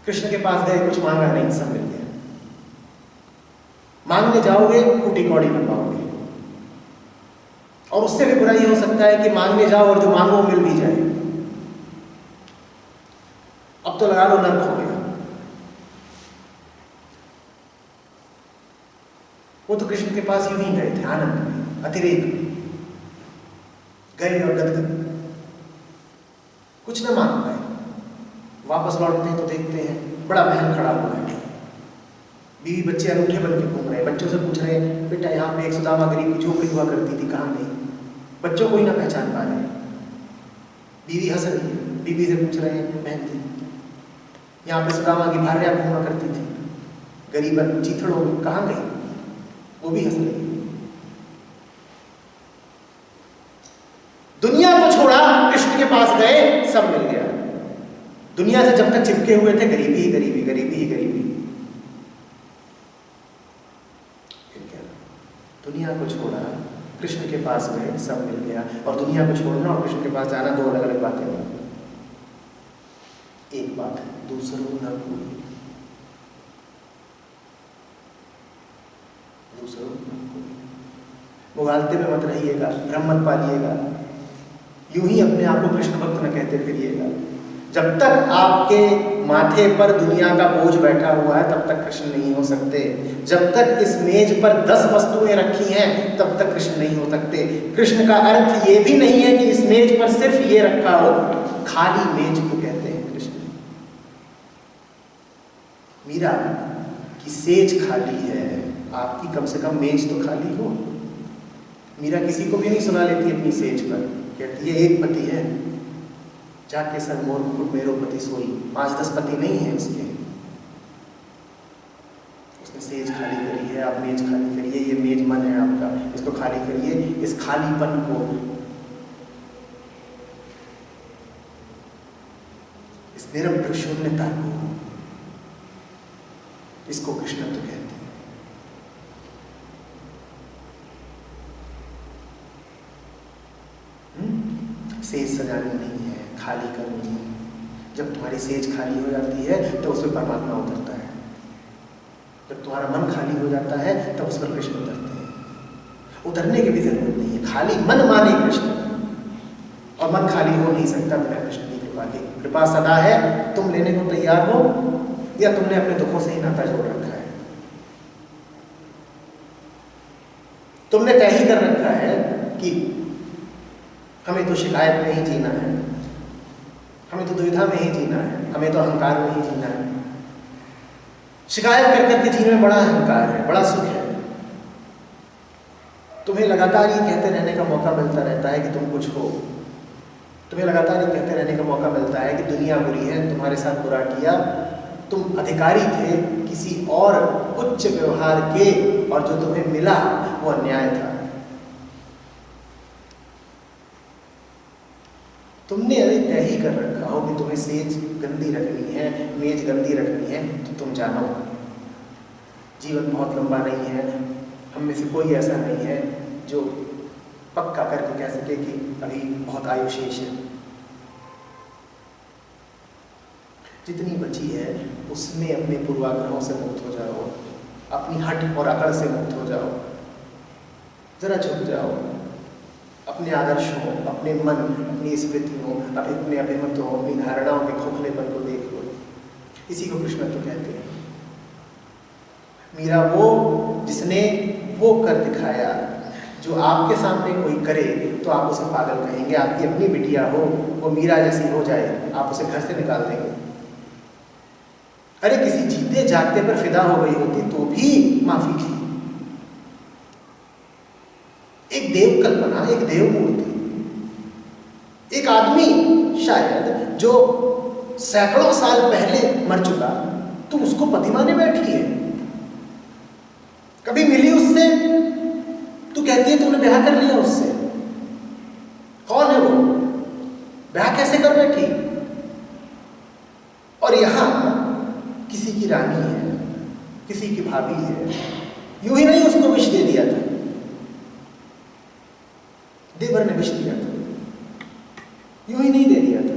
कृष्ण के पास गए, कुछ मांगा नहीं, सब मिल गया। मांगने जाओगे फूटी कौड़ी न पाओगे, और उससे भी बुरा ये हो सकता है कि मांगने जाओ और जो मांगो मिल भी जाए। अब तो लगा लो नर्क हो गया। वो तो कृष्ण के पास यूं ही गए थे, आनंद में, अतिरेक में गए और गदगद, कुछ न मांग पाए। वापस लौटते हैं तो देखते हैं बड़ा महल खड़ा हुआ है, बीवी बच्चे अनूठे बन के घूम रहे हैं। बच्चों से पूछ रहे हैं, बेटा यहाँ पे एक सुदामा गरीब की झोपड़ी हुआ करती थी, कहाँ गई? बच्चों को ही ना पहचान पा रहे। बीवी हंस रही है, बीवी से पूछ रहे हैं, बहन जी यहाँ पे सुदामा की भार्या घूमा करती थी, गरीबन चीथड़ों में, कहाँ गई? वो भी हंस रही है। दुनिया को छोड़ा, कृष्ण के पास गए, सब मिल गया। दुनिया से जब तक चिपके हुए थे, गरीबी ही गरीबी, गरीबी ही गरीबी। दुनिया को छोड़ा, कृष्ण के पास गए, सब मिल गया। और दुनिया को छोड़ना और कृष्ण के पास जाना दो अलग अलग बातें नहीं। एक बात है, दूसरों न कोई, दूसरों न कोई। मुगालते में मत रहिएगा, भ्रम मत पालिएगा, यूं ही अपने आप को कृष्ण भक्त न कहते फिरिएगा। जब तक आपके माथे पर दुनिया का बोझ बैठा हुआ है तब तक कृष्ण नहीं हो सकते। जब तक इस मेज पर 10 वस्तुएं रखी हैं तब तक कृष्ण नहीं हो सकते। कृष्ण का अर्थ ये भी नहीं है कि इस मेज पर सिर्फ ये रखा हो, खाली मेज को कहते हैं कृष्ण। मीरा की सेज खाली है, आपकी कम से कम मेज तो खाली हो। मीरा किसी को भी नहीं सुना लेती अपनी सेज पर, कहती है एक पति है, जाके सर मोर मुकुट मेरो पति सोई। 5-10 पति नहीं है उसके। उसने सेज खाली करी है, आप मेज खाली करिए। ये मेज मन है आपका, इसको खाली करिए। इस खालीपन को, इस निरंतर शून्यता को, इसको कृष्णत्व कहते हैं। सेज सजानी नहीं है, खाली करनी है। जब तुम्हारी सेज खाली हो जाती है तो उस पर परमात्मा उतरता है। जब तुम्हारा मन खाली हो जाता है तब उस पर कृष्ण उतरते हैं। उतरने की भी जरूरत नहीं है, खाली मन माने कृष्ण। और मन खाली हो नहीं सकता बिना कृष्ण की कृपा के। कृपा सदा है, तुम लेने को तैयार हो या तुमने अपने दुखों से ही नाता जोड़ रखा है। तुमने तय ही कर रखा है कि हमें तो शिकायत में ही जीना है, हमें तो दुविधा में ही जीना है, हमें तो अहंकार में ही जीना है। शिकायत कर करके जीने में बड़ा अहंकार है, बड़ा सुख है। तुम्हें लगातार ये कहते रहने का मौका मिलता रहता है कि तुम कुछ हो। तुम्हें लगातार ये कहते रहने का मौका मिलता है कि दुनिया बुरी है, तुम्हारे साथ बुरा किया, तुम अधिकारी थे किसी और उच्च व्यवहार के, और जो तुम्हें मिला वो अन्याय था। तुमने अरे तय ही कर रखा हो कि तुम्हें सेज गंदी रखनी है, मेज गंदी रखनी है, तो तुम जानो जीवन बहुत लंबा नहीं है। हम में से कोई ऐसा नहीं है जो पक्का करके कह सके कि अभी बहुत आयु शेष है। जितनी बची है उसमें अपने पूर्वाग्रहों से मुक्त हो जाओ, अपनी हट और अकड़ से मुक्त हो जाओ, जरा झुक जाओ, अपने आदर्शों, अपने मन, अपनी स्मृतियों, अपने अभिमतों, अपनी धारणाओं के खोखलेपन को देख लो। इसी को कृष्ण तो कहते हैं। मीरा वो जिसने वो कर दिखाया जो आपके सामने कोई करे तो आप उसे पागल कहेंगे। आपकी अपनी बिटिया हो, वो मीरा जैसी हो जाए, आप उसे घर से निकाल देंगे। अरे किसी जीते जागते पर फिदा हो गई होती तो भी माफी थी। एक देव कल्पना, एक देव मूर्ति, एक आदमी शायद जो सैकड़ों साल पहले मर चुका, तो उसको पति माने बैठी है। कभी मिली उससे तो कहती है तूने ब्याह कर लिया उससे। कौन है वो? ब्याह कैसे कर बैठी? और यहां किसी की रानी है, किसी की भाभी है, यूं ही नहीं उसको विष दे दिया था, देवर ने विष दिया था, यूं ही नहीं दे दिया था।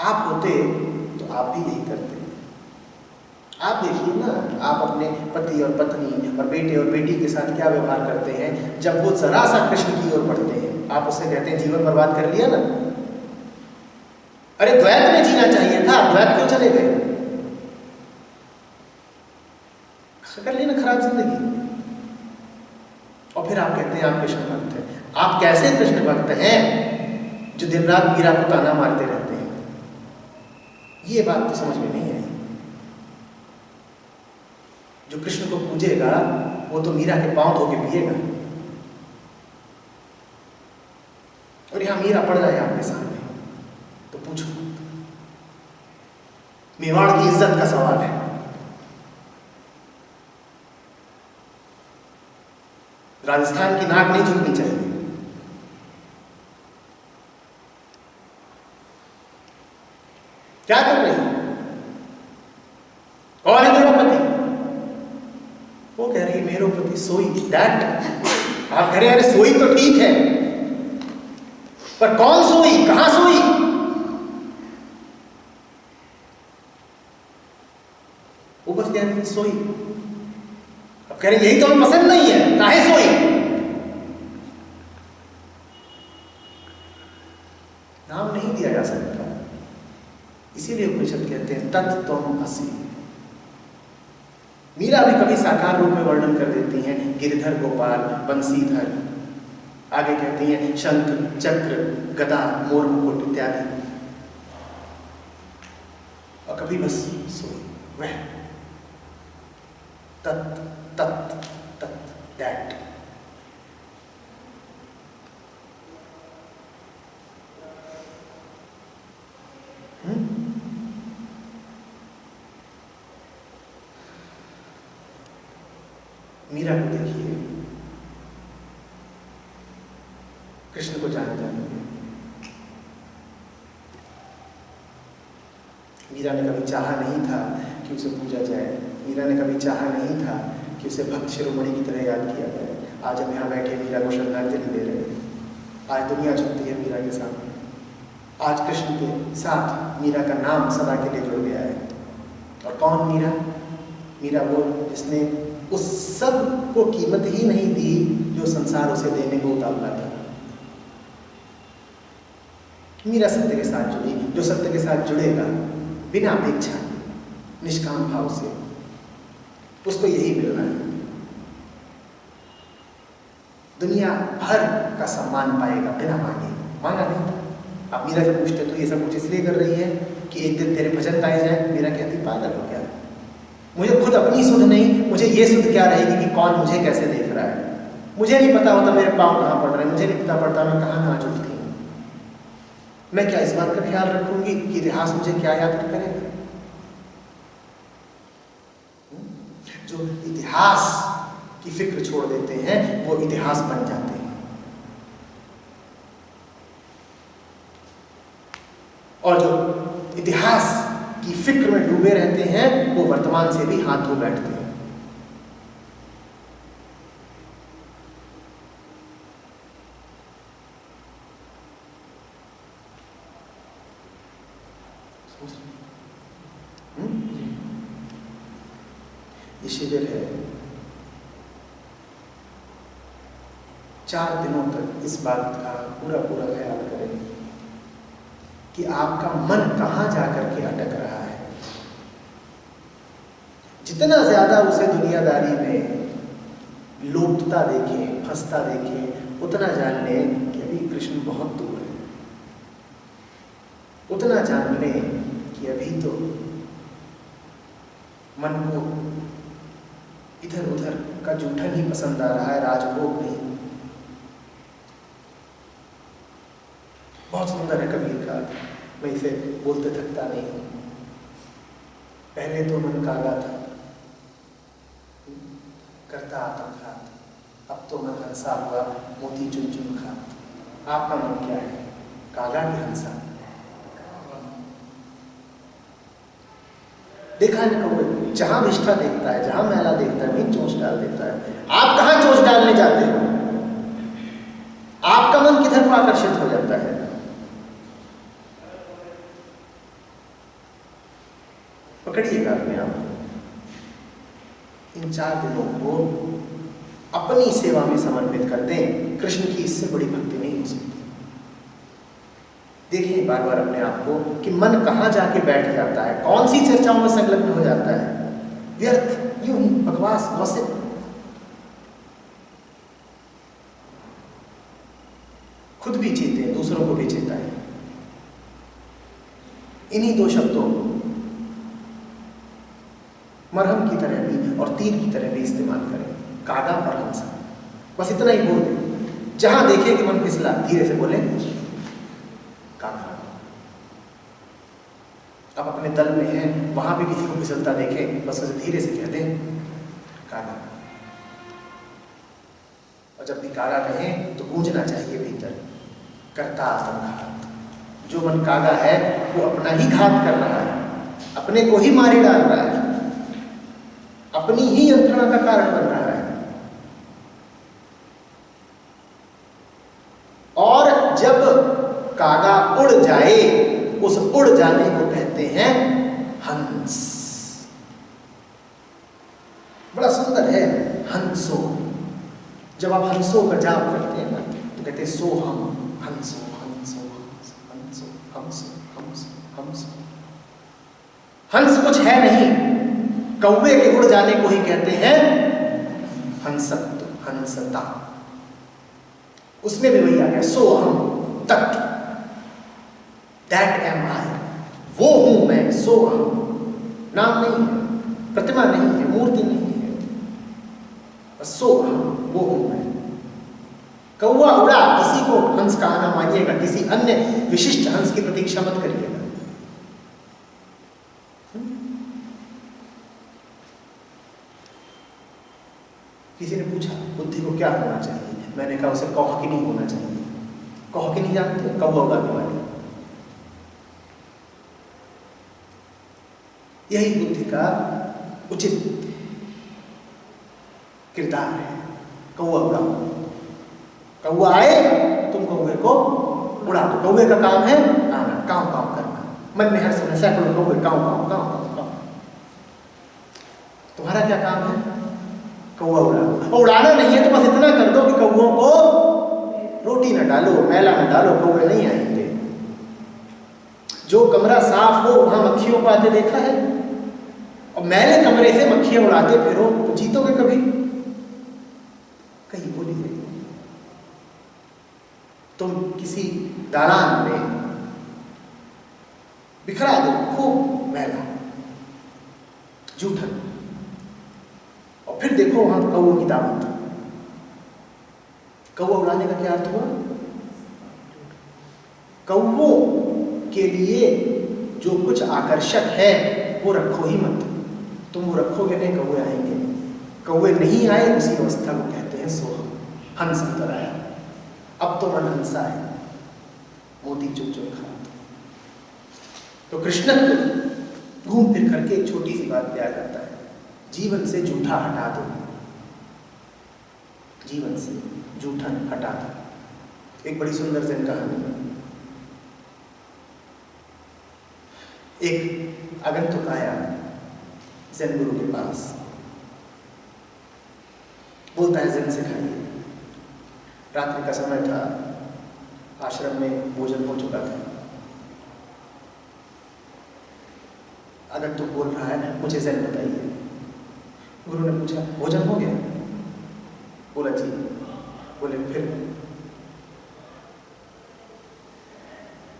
आप होते तो आप भी यही करते। आप देखिए ना, आप अपने पति और पत्नी और बेटे और बेटी के साथ क्या व्यवहार करते हैं। जब वो जरा सा कृष्ण की ओर बढ़ते हैं, आप उससे कहते हैं जीवन बर्बाद कर लिया ना। अरे द्वैत में जीना चाहिए था, द्वैत क्यों चले गए? कर ली ना खराब जिंदगी। और फिर आप कहते हैं आप कृष्ण भक्त हैं। आप कैसे कृष्ण भक्त हैं जो दिन रात मीरा को ताना मारते रहते हैं? ये बात तो समझ में नहीं आई। जो कृष्ण को पूजेगा वो तो मीरा के पांव धो के पिएगा। और यहां मीरा पड़ जाए आपके सामने तो पूछो, मेवाड़ की इज्जत का सवाल है। राजस्थान की नाक नहीं झुकनी चाहिए। क्या कर रही है? कौन है तेरा पति? वो कह रही है मेरो पति सोई। दैट आप कह रहे हैं अरे सोई तो ठीक है, पर कौन सोई, कहां सोई? वो बस कह रही है सोई। अब कह रहे यही तो हमें पसंद नहीं है, काहे सोई? नाम नहीं दिया जा सकता, इसीलिए उपनिषद कहते हैं तत् त्वम् असि। मीरा भी कभी साकार रूप में वर्णन कर देती हैं, गिरधर गोपाल, बंसीधर। आगे कहती हैं शंख चक्र गदा मोर मुकुट इत्यादि। और कभी बस सोई, वह तत् तत् तत् दैट। मीरा को देखिए, कृष्ण को जान जाएंगे। मीरा ने कभी चाहा नहीं था कि उसे पूजा जाए। मीरा ने कभी चाहा नहीं था कि उसे भक्त शिरोमणि की तरह याद किया जाए। आज हम यहाँ बैठे मीरा को श्रद्धांजलि दे रहे हैं। आज दुनिया झुकती है मीरा के सामने। आज कृष्ण के साथ मीरा का नाम सदा के लिए जुड़ गया है। और कौन मीरा? मीरा वो जिसने उस सब को कीमत ही नहीं दी जो संसार उसे देने को उतावला था। मीरा सत्य के साथ जुड़ी। जो सत्य के साथ जुड़ेगा बिना अपेक्षा, निष्काम भाव से, उसको यही मिलना है। दुनिया भर का सम्मान पाएगा बिना मांगे। मांगा नहीं था। आप मीरा से पूछते तो ये सब कुछ इसलिए कर रही है कि एक दिन तेरे भजन गाए जाए। मीरा कहती पागल हो गया, मुझे खुद अपनी सुध नहीं, मुझे ये सुध क्या रहेगी कि कौन मुझे कैसे देख रहा है। मुझे नहीं पता होता मेरे पाँव कहाँ पड़ रहे हैं, मुझे नहीं पता पड़ता मैं कहाँ नाजुक थी। मैं क्या इस बात का ख्याल रखूंगी कि इतिहास मुझे क्या याद करेगा? जो इतिहास की फिक्र छोड़ देते हैं वो इतिहास बन जाते हैं। और जो इतिहास की फिक्र में डूबे रहते हैं वो वर्तमान से भी हाथ धो बैठते हैं। ये शिविर है, 4 दिनों तक इस बात का पूरा पूरा ख्याल करें कि आपका मन कहाँ जाकर के अटक रहा है। जितना ज्यादा उसे दुनियादारी में लोटता देखें, फंसता देखें, उतना जान लें कि अभी कृष्ण बहुत दूर है। उतना जान लें कि अभी तो मन को इधर उधर का जूठन ही पसंद आ रहा है, राजभोग नहीं। बहुत सुंदर है कबीर का, मैं इसे बोलते थकता नहीं हूं। पहले तो मन कागा था, करता आतंक खात, अब तो मन हंसा हुआ मोती चुन चुन खात। आपका मन क्या है, कागा की हंसा? देखा है ना, जहां विष्ठा देखता है, जहां मैला देखता है, वहीं चोंच डाल देता है। आप कहां चोंच डालने जाते हो? आपका मन किधर को आकर्षित हो जाता है? पकड़िएगा अपने आप को। इन 4 दिनों को अपनी सेवा में समर्पित कर दें। कृष्ण की इससे बड़ी भक्ति नहीं हो सकती। देखिए बार बार अपने आप को कि मन कहां जाके बैठ जाता है, कौन सी चर्चाओं में संलग्न हो जाता है, व्यर्थ यूं ही बकवास गॉसिप। खुद भी चेते, दूसरों को भी चेता है। इन्हीं 2 शब्दों को मरहम की तरह भी और तीर की तरह भी इस्तेमाल करें, कागा और हंसा। बस इतना ही बोल दें। जहां देखें कि मन फिसला, धीरे से बोले कागा। अब अपने दल में हैं, वहां भी किसी को फिसलता देखें, बस उसे धीरे से कह दें कागा। और जब भी कागा कहें तो गूंजना चाहिए भीतर, करता आत्मघात। जो मन कागा है वो अपना ही घात कर रहा है, अपने को ही मारे डाल रहा है, अपनी ही यंत्रणा का कारण बन रहा है। और जब कागा उड़ जाए, उस उड़ जाने को कहते हैं हंस। बड़ा सुंदर है हंसो। जब आप हंसो का जाप करते हैं ना तो कहते हैं सो हम हंसो हंसो हंसो हंसो हंसो हंसो। हंस कुछ है नहीं, कौवे के उड़ जाने को ही कहते हैं हंसत्व, हंसता। उसमें भी वही आ गया, सो हम तत्व, दैट एम आई, वो हूं मैं, सो हम। नाम नहीं है, प्रतिमा नहीं है, मूर्ति नहीं है, बस सो हम, वो हूं मैं। कौवा उड़ा, किसी को हंस का आना मानिएगा, किसी अन्य विशिष्ट हंस की प्रतीक्षा मत करिएगा। किसी ने पूछा बुद्धि को क्या होना चाहिए, मैंने कहा उसे कौहकिनी होना चाहिए। कौहकिनी जानते हैं, कौवा उड़ाने वाली। यही बुद्धि का उचित किरदार है। कौवा उड़ाओ, कौवा आए तुम कौवे को उड़ा दो। कौवे का काम है आना, काव काव करना। मन में हर समय सैकड़ों कौवे काव काव काव काव। तुम्हारा क्या काम है? कौवा उड़ाओ। उड़ाना नहीं है तो बस इतना कर दो कि कौवों को रोटी न डालो, मैला न डालो, कौवे नहीं आएंगे। जो कमरा साफ हो वहां मक्खियों को आते देखा है? और मैले कमरे से मक्खियां उड़ाते फिरो तो जीतोगे कभी? कहीं बोली है। तुम किसी दालान में बिखरा दो खूब मैला, जूठन, और फिर देखो वहां कौवों की दावत। कौवा उड़ाने का क्या अर्थ हुआ? कौवों के लिए जो कुछ आकर्षक है वो रखो ही मत। तुम वो रखोगे नहीं, कौवे आएंगे नहीं। कौवे नहीं आए उसी अवस्था को कहते हैं सोहम, हंस अंतर आया। अब तो मन हंसा है, मोती चुप चुप खा। तो कृष्णत्व घूम फिर करके एक छोटी सी बात पे आ जाता है, जीवन से जूठा हटा दो, जीवन से जूठन हटा दो। एक बड़ी सुंदर ज़ेन कहानी है। एक आगंतुक आया ज़ेन गुरु के पास, बोलता है ज़ेन सिखाइए। रात्रि का समय था, आश्रम में भोजन हो चुका था। आगंतुक बोल रहा है, मुझे ज़ेन बताइए। गुरु ने पूछा, भोजन हो गया? बोला जी। बोले फिर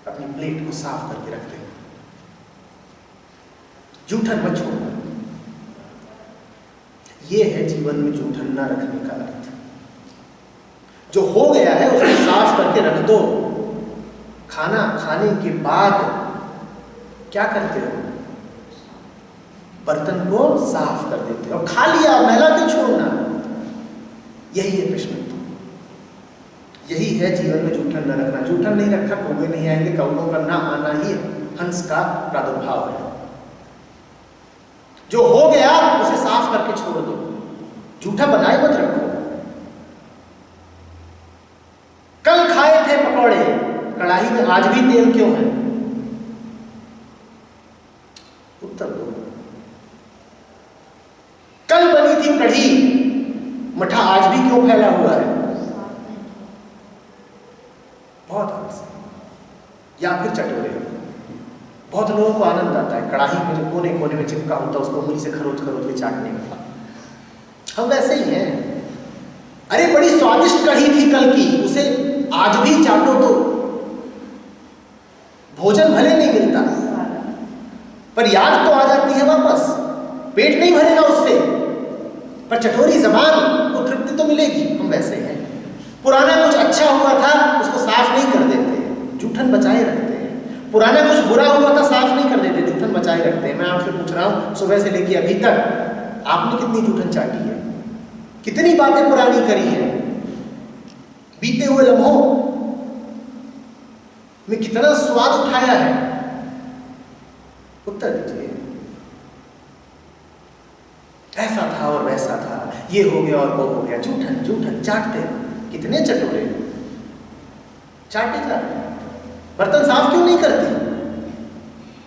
अपनी प्लेट को साफ करके रख दे, जूठन मत छोड़ना। ये है जीवन में जूठन ना रखने का अर्थ। जो हो गया है उसको साफ करके रख दो। खाना खाने के बाद क्या करते हो? बर्तन को साफ कर देते हो। अब खा लिया, मैला क्यों छोड़ना? यही है कृष्ण। यही है जीवन में जूठन न रखना। जूठन नहीं रखा, कौवे नहीं आएंगे। कौवों का ना आना ही हंस का प्रादुर्भाव है। जो हो गया उसे साफ करके छोड़ दो, जूठा बनाए मत रखो। कल खाए थे पकौड़े, कढ़ाई में आज भी तेल क्यों है? उत्तर दो। कल बनी थी कढ़ी, मठा आज भी क्यों फैला हुआ है? बहुत हंस। या फिर चटोरे। बहुत लोगों को आनंद आता है कढ़ाई में जो कोने कोने में चिपका होता है उसको उंगली से खरोच खरोच के चाटने में। हम वैसे ही हैं। अरे बड़ी स्वादिष्ट कढ़ी थी कल की, उसे आज भी चाटो तो भोजन भले नहीं मिलता, पर याद तो आ जाती है वापस। पेट नहीं भरेगा उससे, पर चटोरी जबान को तृप्ति तो मिलेगी। हम वैसे हैं। पुराना कुछ अच्छा हुआ था उसको साफ नहीं कर देते, जूठन बचाए रखते हैं। पुराना कुछ बुरा हुआ था साफ नहीं कर देते, जूठन बचाए रखते हैं। मैं आपसे पूछ रहा हूं, सुबह से लेकर अभी तक आपने कितनी जूठन चाटी है? कितनी बातें पुरानी करी है? बीते हुए लम्हों में कितना स्वाद उठाया है? उत्तर दीजिए। ऐसा था और वैसा था, ये हो गया और वो हो गया। जूठन जूठन चाटते हैं। कितने चटोरे चाटे जा रहे हैं। बर्तन साफ क्यों नहीं करती?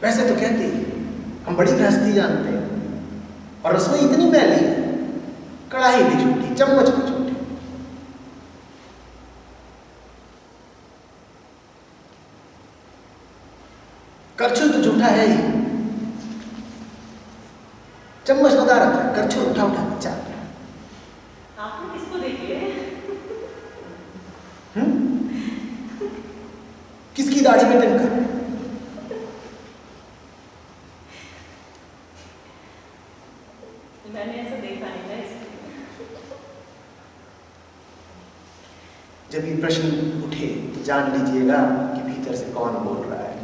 वैसे तो कहती है हम बड़ी गृहस्थी जानते हैं, और रसोई इतनी मैली है, कढ़ाई भी छोटी, चम्मच भी छोटी। करछुल तो जूठा है ही। चम्मच लगा रहा था, करछुल उठा उठा चाट। आपने किसको देखिए? किसकी दाढ़ी में तिनका? मैंने ऐसा देखा नहीं था इसलिए। जब ये प्रश्न उठे तो जान लीजिएगा कि भीतर से कौन बोल रहा है।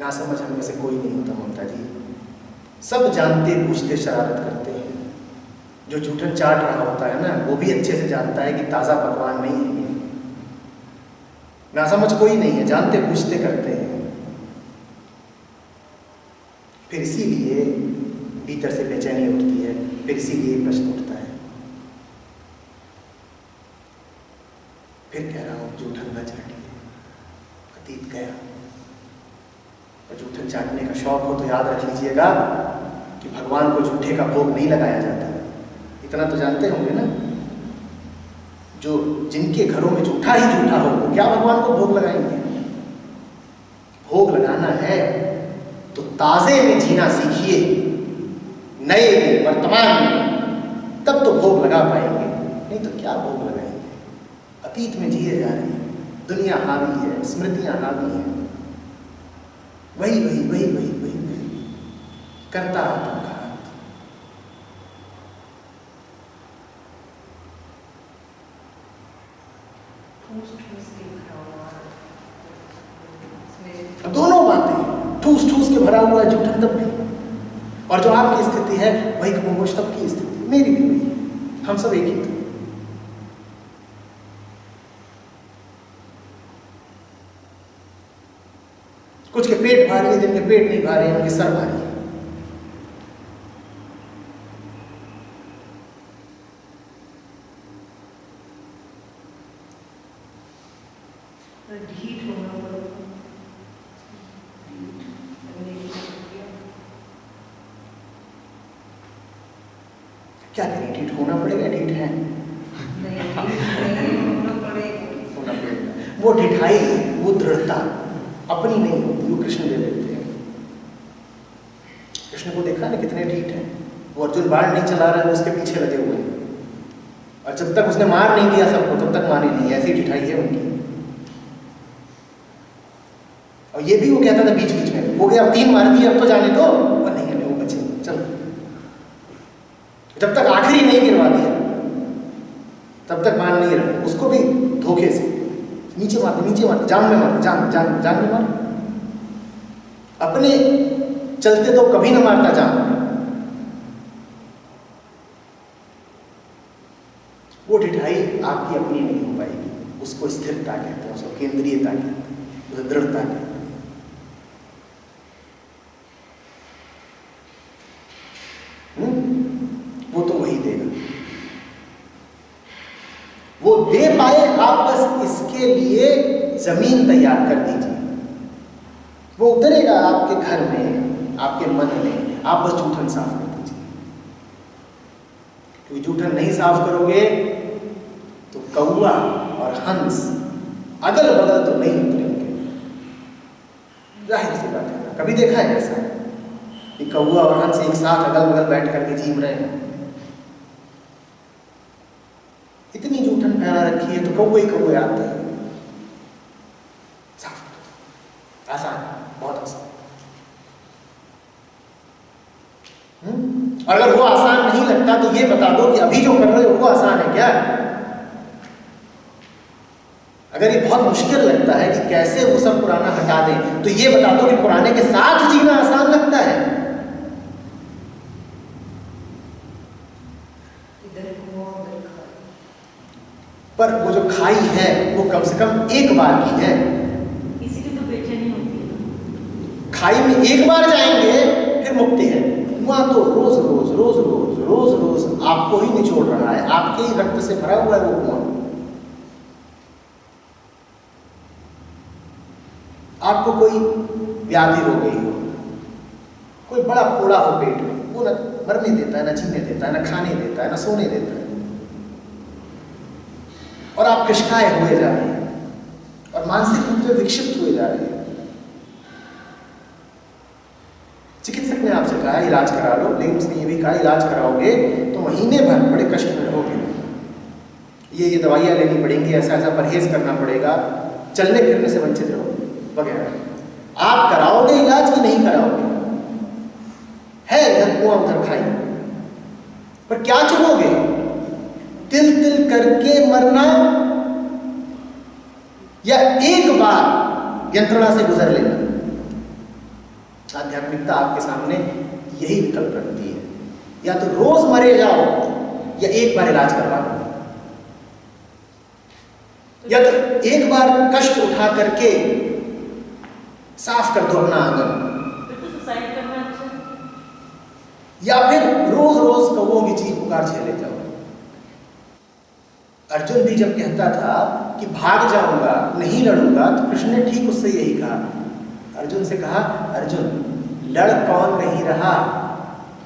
ना समझ हम में से कोई नहीं होता ममता जी। सब जानते पूछते शरारत करते हैं। जो जूठन चाट रहा होता है ना, वो भी अच्छे से जानता है कि ताज़ा पकवान नहीं है। ना समझ कोई नहीं है, जानते पूछते करते हैं। फिर इसीलिए भीतर से बेचैनी उठती है, फिर इसीलिए प्रश्न उठता है। फिर कह रहा हूं, जूठन न चाटिए। अतीत गया, और जूठन चाटने का शौक हो तो याद रख लीजिएगा कि भगवान को जूठे का भोग नहीं लगाया जाता। इतना तो जानते होंगे ना, जो जिनके घरों में जूठा ही जूठा हो वो क्या भगवान को भोग लगाएंगे? भोग लगाना है तो ताजे में जीना सीखिए, नए में, वर्तमान में, तब तो भोग लगा पाएंगे। नहीं तो क्या भोग लगाएंगे? अतीत में जिए जा रहे हैं, दुनिया हावी है, स्मृतियां हावी हैं। वही वही वही वही वही वही करता आता घात। दोनों बातें, ठूस ठूस के भरा हुआ है जूठन तब भी, और जो आपकी स्थिति है वही वो सबकी स्थिति, मेरी भी वही। हम सब एक ही थे। कुछ के पेट भारी है, जिनके पेट नहीं भारी है उनके सर भारी है। ढीठ होना पड़ेगा। क्या करें, ढीठ होना पड़ेगा, ढीठ है होना पड़ेगा। वो ढिठाई, वो दृढ़ता अपनी नहीं होती, वो कृष्ण दे देते हैं। कृष्ण को देखा ना कितने ढीठ हैं। वो अर्जुन बाण नहीं चला रहा है, उसके पीछे लगे हुए हैं, और जब तक उसने मार नहीं दिया सबको तब तक मारे नहीं। ऐसी ढिठाई है उनकी। और ये भी वो कहता था बीच बीच में, हो गया अब 3 मार दिए, अब तो जाने दो, और नहीं है वो बचे, चलो। जब तक आखिरी नहीं गिरवा दिया तब तक मान नहीं रहे। उसको भी धोखे से नीचे मारते, जान में मारते, जान में मार। अपने चलते तो कभी ना मारता जान में। वो ढिठाई आपकी अपनी नहीं हो पाएगी। उसको स्थिरता कहते हैं, उसको केंद्रीयता कहते हैं, उसे दृढ़ता कहते हैं। वो तो वही देगा। वो दे पाए, आप बस इसके लिए जमीन तैयार कर दीजिए। वो उतरेगा आपके घर में, आपके मन में, आप बस जूठन साफ कर दीजिए। क्योंकि जूठन नहीं साफ करोगे तो कौवा और हंस अगल बगल तो नहीं उतरेंगे। जाहिर सी बात है, कभी देखा है ऐसा कि कौवा और हंस एक साथ अगल बगल बैठ करके जीम रहे हैं? इतनी जूठन फैला रखी है तो कौवे ही कौवे आते हैं। साफ करो, आसान, बहुत आसान। और अगर वो आसान नहीं लगता तो ये बता दो कि अभी जो कर रहे हो वो आसान है क्या? अगर ये बहुत मुश्किल लगता है कि कैसे वो सब पुराना हटा दें, तो ये बता दो कि पुराने के साथ जीना आसान लगता है। पर वो जो खाई है वो कम से कम एक बार की है। इसीलिए तो बेचैनी होती है। खाई में एक बार जाएंगे फिर मुक्ति है। वहां तो रोज रोज रोज रोज रोज रोज आपको ही निचोड़ रहा है, आपके ही रक्त से भरा हुआ है वो कुआं। आपको कोई व्याधि हो गई हो, कोई बड़ा फोड़ा हो पेट में, वो न मरने देता है, न जीने देता है, न खाने देता है, न सोने देता है, और आप कृष्णाय हुए जा रहे हैं और मानसिक रूप से विक्षिप्त हुए जा रहे हैं। चिकित्सक ने आपसे कहा इलाज करा लो, लेकिन उसने ये भी कहा इलाज कराओगे तो महीने भर बड़े कष्ट में रहोगे, ये दवाइयाँ लेनी पड़ेंगी, ऐसा ऐसा परहेज करना पड़ेगा, चलने फिरने से वंचित रहोगे वगैरह। आप कराओगे इलाज कि नहीं कराओगे? है इधर कुआं उधर खाई, पर क्या चुनोगे? तिल तिल करके मरना या एक बार यंत्रणा से गुजर लेना? आध्यात्मिकता आपके सामने यही विकल्प रखती है, या तो रोज मरे जाओ या एक बार इलाज करवा लो, या तो एक बार कष्ट उठा करके साफ कर दो अपना आंगन, फिर तो सुसाइड करना अच्छा है। या फिर रोज रोज कौवों की चीख पुकार झेले जाओ। अर्जुन भी जब कहता था कि भाग जाऊंगा, नहीं लड़ूंगा, तो कृष्ण ने ठीक उससे यही कहा। अर्जुन से कहा, अर्जुन लड़ कौन नहीं रहा?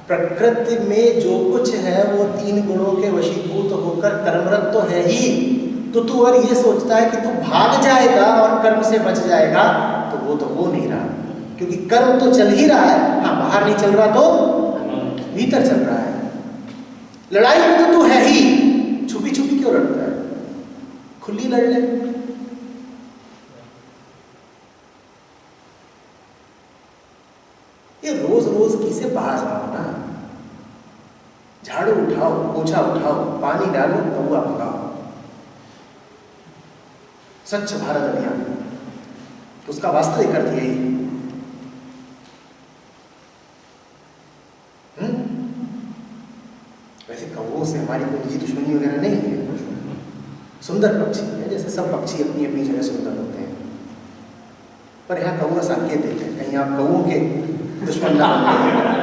प्रकृति में जो कुछ है वो 3 गुणों के वशीभूत होकर कर्मरत तो है ही। तो तू अगर ये सोचता है कि तू भाग जाएगा और कर्म से बच जाएगा, तो वो तो हो नहीं रहा, क्योंकि कर्म तो चल ही रहा है। हाँ, बाहर नहीं चल रहा तो भीतर चल रहा है। लड़ाई में तो तू है ही, छुपी छुपी क्यों लड़ता है? खुली लड़ ले। ये रोज रोज की से बाहर जाओ ना, झाड़ू उठाओ, पोछा उठाओ, पानी डालो, कौवा भगाओ। स्वच्छ भारत अभियान, उसका वास्तविक अर्थ यही है। वैसे कौवों से हमारी कोई निजी दुश्मनी वगैरह नहीं है, सुंदर पक्षी है, जैसे सब पक्षी अपनी अपनी जगह सुंदर होते हैं। पर यहाँ कौआ सांकेतिक है, कहीं आप कौओं के दुश्मन ना बन जाए।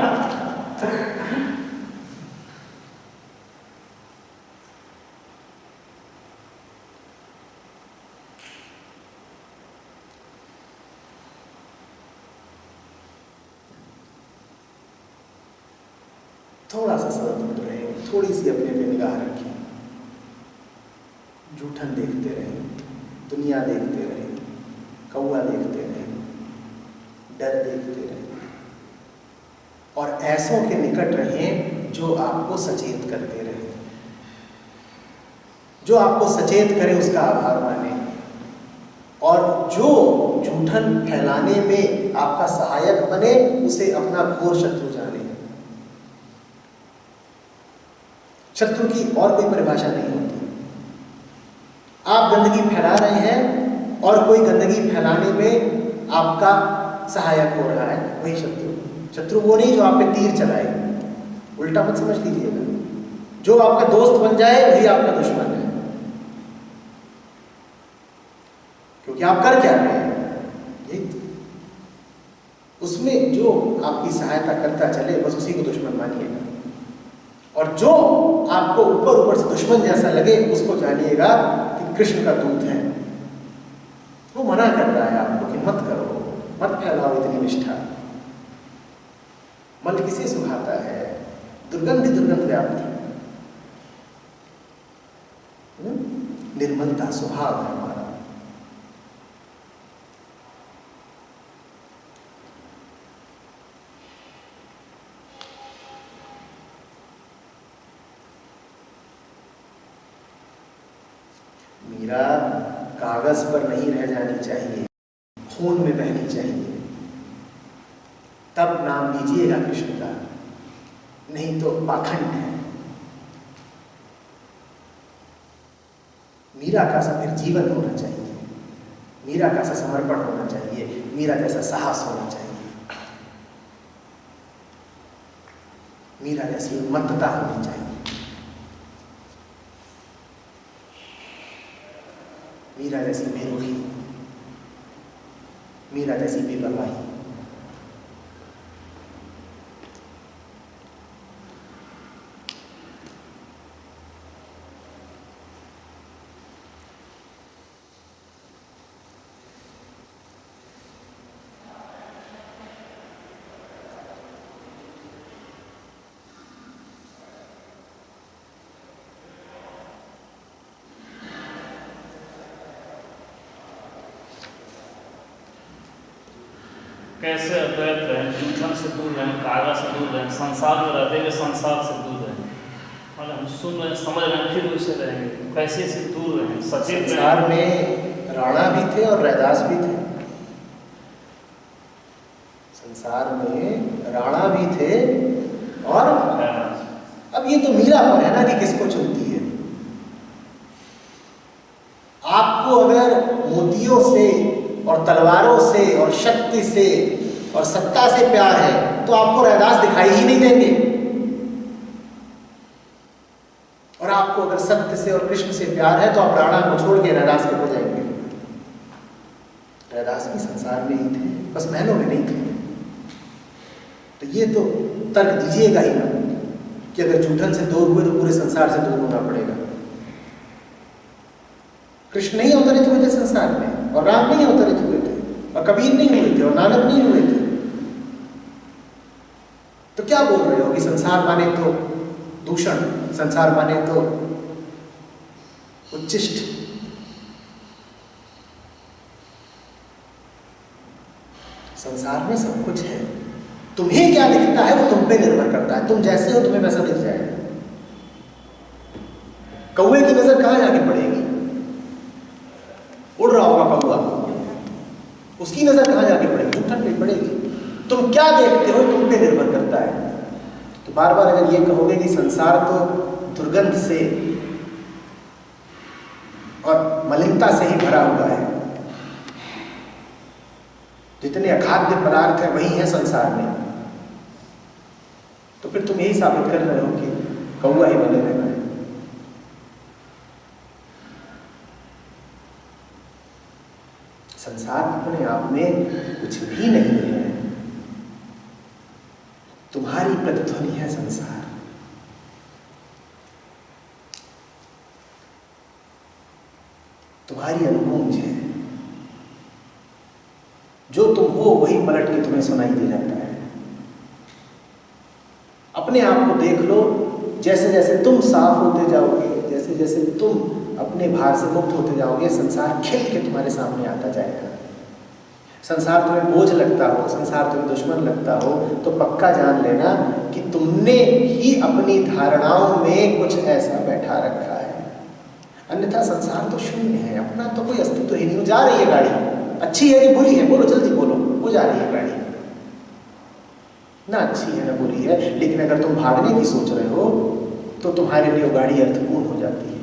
थोड़ा सा सतर्क रहे, थोड़ी सी अपने पे निगाह रखें, जूठन देखते रहे, दुनिया देखते रहे, कौआ देखते रहे, डर देखते रहे, और ऐसों के निकट रहें जो आपको सचेत करते रहे। जो आपको सचेत करे उसका आभार माने, और जो जूठन फैलाने में आपका सहायक बने उसे अपना घोर शत्रु जाने। शत्रु की और कोई परिभाषा नहीं होती। आप गंदगी फैला रहे हैं और कोई गंदगी फैलाने में आपका सहायक हो रहा है, वही शत्रु। शत्रु वो नहीं जो आप पे तीर चलाए, उल्टा मत समझ लीजिएगा। जो आपका दोस्त बन जाए वही आपका दुश्मन है, क्योंकि आप कर क्या रहे हैं, यही उसमें जो आपकी सहायता करता चले बस उसी को दुश्मन मानिएगा, और जो आपको ऊपर ऊपर से दुश्मन जैसा लगे उसको जानिएगा कि कृष्ण का दूत है। वो मना कर रहा है आपको कि मत करो, मत फैलाओ इतनी निष्ठा। मल किसे सुखाता है? दुर्गंध दुर्गंध व्याप्त है। निर्मलता स्वभाव है हमारा। मीरा कागज पर नहीं रह जानी चाहिए, खून में बहनी चाहिए, तब नाम लीजिएगा कृष्ण का, नहीं तो पाखंड है। मीरा का सा फिर जीवन होना चाहिए, मीरा का सा समर्पण होना चाहिए, मीरा जैसा साहस होना चाहिए, मीरा जैसी उन्मत्तता होनी चाहिए, मीरा जैसी बेरुखी, मीरा जैसी बेपरवाही। कैसे अद्वैत रहें, जूठन से दूर रहें, कागज से दूर रहें, संसार में रहते हुए संसार से दूर रहें। और हम सुन रहे हैं, समझ रहे हैं, फिर उसे रहेंगे, कैसे से दूर रहें, सचेत संसार में राणा भी थे और रैदास भी थे। संसार में राणा भी थे और अब ये तो मीरा पर है ना कि किसको चुनती है। आपको अगर मोतियों से और तलवारों से और शक्ति से और सत्ता से प्यार है तो आपको रैदास दिखाई ही नहीं देंगे, और आपको अगर सत्य से और कृष्ण से प्यार है तो आप राणा को छोड़ के रैदास के हो जाएंगे। रैदास भी संसार में ही थे, बस महलों में नहीं थे। तो ये तो तर्क दीजिएगा ही ना कि अगर जूठन से दूर हुए तो पूरे संसार से दूर होना पड़ेगा। कृष्ण नहीं अवतरित हुए थे संसार में, और राम नहीं अवतरित हुए थे, और कबीर नहीं हुए थे, और नानक नहीं हुए थे। तो क्या बोल रहे हो कि संसार माने तो दूषण, संसार माने तो उच्छिष्ट। संसार में सब कुछ है, तुम्हें क्या दिखता है वो तुम पे निर्भर करता है। तुम जैसे हो तुम्हें वैसा दिख जाएगा। कौवे की नजर कहां जाके पड़ेगी? उड़ रहा होगा कौवा, उसकी नजर कहां जाके पड़ेगी? जूठन पे पड़ेगी। तुम क्या देखते हो तुम पे निर्भर करता है। तो बार बार अगर ये कहोगे कि संसार तो दुर्गंध से और मलिनता से ही भरा हुआ है, जितने अखाद्य पदार्थ है वही है संसार में, तो फिर तुम यही साबित कर रहे हो कि कौवा ही बने रहना है। संसार अपने आप में कुछ भी नहीं है, तुम्हारी प्रतिध्वनि है संसार। तुम्हारी अनुगूंज है, जो तुम हो वही पलट के तुम्हें सुनाई दे जाता है। अपने आप को देख लो, जैसे जैसे तुम साफ होते जाओगे, जैसे जैसे तुम अपने भार से मुक्त होते जाओगे, संसार खिल के तुम्हारे सामने आता जाएगा। संसार तुम्हें बोझ लगता हो, संसार तुम्हें दुश्मन लगता हो, तो पक्का जान लेना कि तुमने ही अपनी धारणाओं में कुछ ऐसा बैठा रखा है। अन्यथा संसार तो शून्य है, अपना तो कोई अस्तित्व ही नहीं। जा रही है गाड़ी, अच्छी है कि बुरी है, बोलो जल्दी बोलो। वो जा रही है गाड़ी, ना अच्छी है ना बुरी है, लेकिन अगर तुम भागने की सोच रहे हो तो तुम्हारे लिए वो गाड़ी अर्थपूर्ण हो जाती है।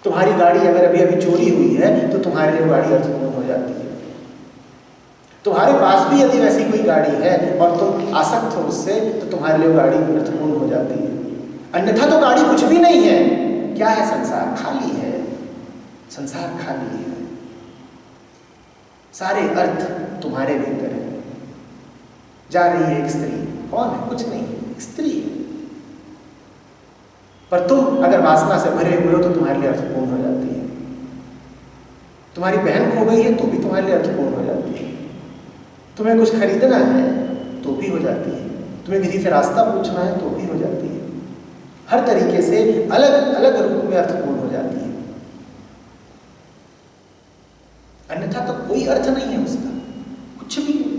तुम्हारी गाड़ी अगर अभी अभी चोरी हुई है तो तुम्हारे लिए वो गाड़ी अर्थपूर्ण हो जाती है। तुम्हारे पास भी यदि वैसी कोई गाड़ी है और तुम आसक्त हो उससे, तो तुम्हारे लिए वो गाड़ी अर्थपूर्ण हो जाती है। अन्यथा तो गाड़ी कुछ भी नहीं है। क्या है संसार? खाली है। संसार खाली है, सारे अर्थ तुम्हारे भीतर है। जा रही है एक स्त्री, कौन है? कुछ नहीं है, स्त्री है। पर तुम अगर वासना से भरे हुए हो तो तुम्हारे लिए अर्थपूर्ण हो जाती है। तुम्हारी बहन खो गई है तो भी तुम्हारे लिए अर्थपूर्ण हो जाती है। तुम्हें कुछ खरीदना है तो भी हो जाती है। तुम्हें किसी से रास्ता पूछना है तो भी हो जाती है। हर तरीके से अलग अलग रूप में अर्थपूर्ण हो जाती है। अन्यथा तो कोई अर्थ नहीं है उसका, कुछ भी नहीं।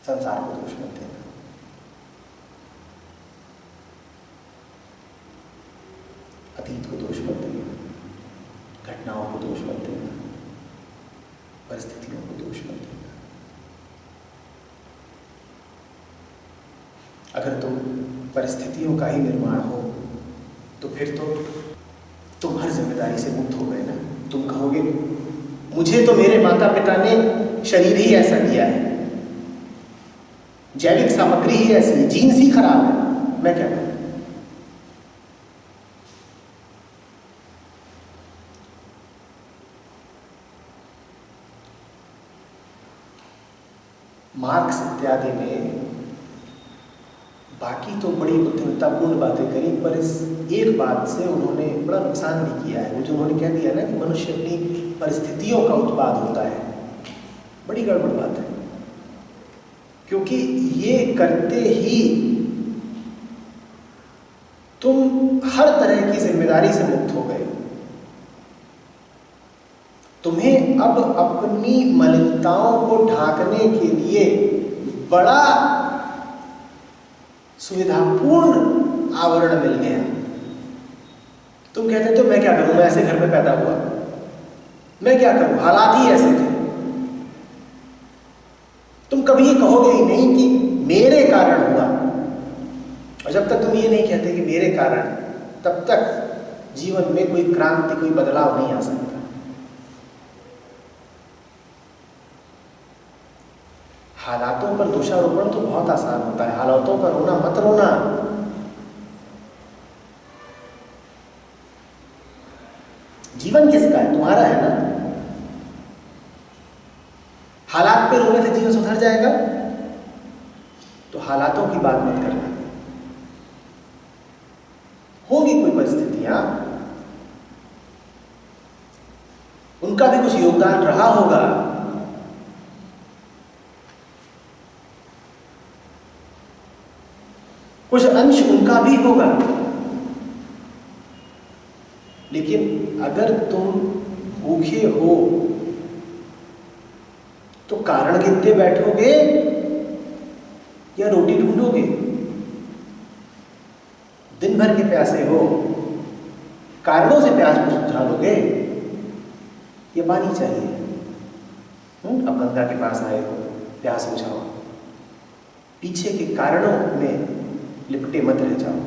संसार को दोष मत देना। अतीत को दोष मत देना, घटनाओं को दोष मत देना, परिस्थितियों को दोष मत देना। अगर तुम परिस्थितियों का ही निर्माण हो तो फिर तो तुम हर जिम्मेदारी से मुक्त हो गए ना। तुम कहोगे मुझे तो मेरे माता पिता ने शरीर ही ऐसा दिया है, जैविक सामग्री ही ऐसी है, जीन्स ही खराब है, मैं क्या करूं? मार्क्स इत्यादि ने बाकी तो बड़ी बुद्धिमत्तापूर्ण बातें करी, पर इस एक बात से उन्होंने बड़ा नुकसान भी किया है। वो जो उन्होंने कह दिया ना कि मनुष्य अपनी परिस्थितियों का उत्पाद होता है, बड़ी गड़बड़ बात है। क्योंकि ये करते ही तुम हर तरह की जिम्मेदारी से मुक्त हो गए। तुम्हें अब अपनी मलिनताओं को ढांकने के लिए बड़ा सुविधापूर्ण आवरण मिल गया। तुम कहते तो मैं क्या करूं, मैं ऐसे घर में पैदा हुआ, मैं क्या करूं, हालात ही ऐसे थे। तुम कभी ये कहोगे ही नहीं कि मेरे कारण हुआ। और जब तक तुम ये नहीं कहते कि मेरे कारण, तब तक जीवन में कोई क्रांति, कोई बदलाव नहीं आ सकता। हालातों पर दोषारोपण तो बहुत आसान होता है। हालातों पर रोना मत रोना। जीवन किसका है? तुम्हारा है ना। हालात पे रोने से जीवन सुधर जाएगा? तो हालातों की बात मत करना। होंगी कोई परिस्थितियां, उनका भी कुछ योगदान रहा होगा। कुछ अंश उनका भी होगा। लेकिन अगर तुम भूखे हो तो कारण गिनते बैठोगे या रोटी ढूंढोगे? दिन भर के प्यासे हो, कारणों से प्यास बुझा लोगे? ये पानी चाहिए, अब गंगा के पास आए हो, प्यास बुझाओ। पीछे के कारणों में लिपटे मत रह जाओ।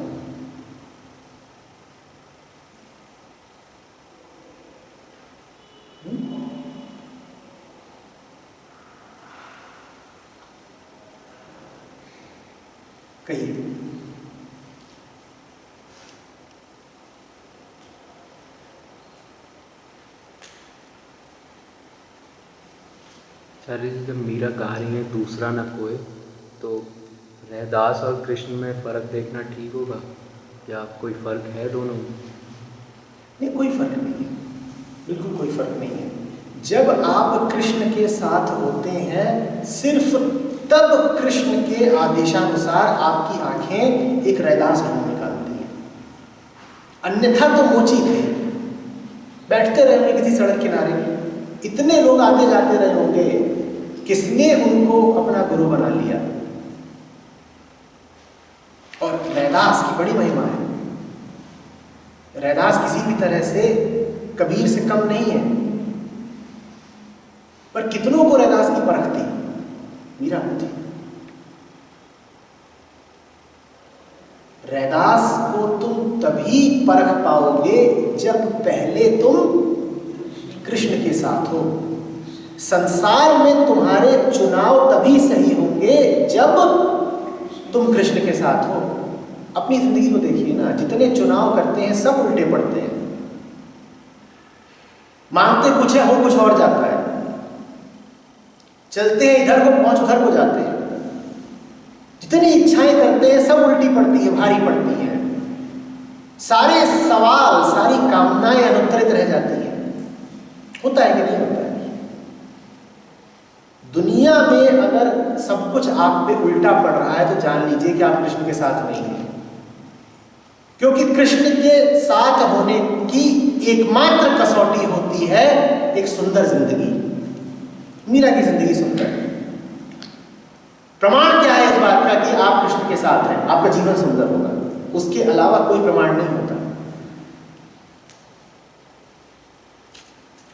कहिए। आचार्य जी, जब मीरा कहा रही है दूसरा न कोई, तो रैदास और कृष्ण में फ़र्क देखना ठीक होगा? क्या कोई फ़र्क है दोनों में? नहीं, कोई फर्क नहीं है, बिल्कुल कोई फर्क नहीं है। जब आप कृष्ण के साथ होते हैं, सिर्फ तब कृष्ण के आदेशानुसार आपकी आंखें एक रैदास ढूंढ निकालती हैं, अन्यथा तो मोची थे। बैठते रहे होंगे किसी सड़क किनारे, इतने लोग आते जाते रहे होंगे, किसने उनको अपना गुरु बना लिया। और रैदास की बड़ी महिमा है। रैदास किसी भी तरह से कबीर से कम नहीं है, पर कितनों को रैदास की परख थी? मीरा को थी। रैदास को तुम तभी परख पाओगे जब पहले तुम कृष्ण के साथ हो। संसार में तुम्हारे चुनाव तभी सही होंगे जब तुम कृष्ण के साथ हो। अपनी जिंदगी को देखिए ना, जितने चुनाव करते हैं सब उल्टे पड़ते हैं। मांगते कुछ है, हो कुछ और जाता है। चलते हैं इधर को, पहुंच उधर को जाते हैं। जितनी इच्छाएं करते हैं सब उल्टी पड़ती है, भारी पड़ती हैं। सारे सवाल, सारी कामनाएं अनुत्तरित रह जाती हैं। होता है कि नहीं होता है? दुनिया में अगर सब कुछ आप पे उल्टा पड़ रहा है तो जान लीजिए कि आप कृष्ण के साथ नहीं हैं, क्योंकि कृष्ण के साथ होने की एकमात्र कसौटी होती है एक सुंदर जिंदगी। मीरा की जिंदगी सुंदर है। प्रमाण क्या है इस बात का कि आप कृष्ण के साथ हैं? आपका जीवन सुंदर होगा, उसके अलावा कोई प्रमाण नहीं होता।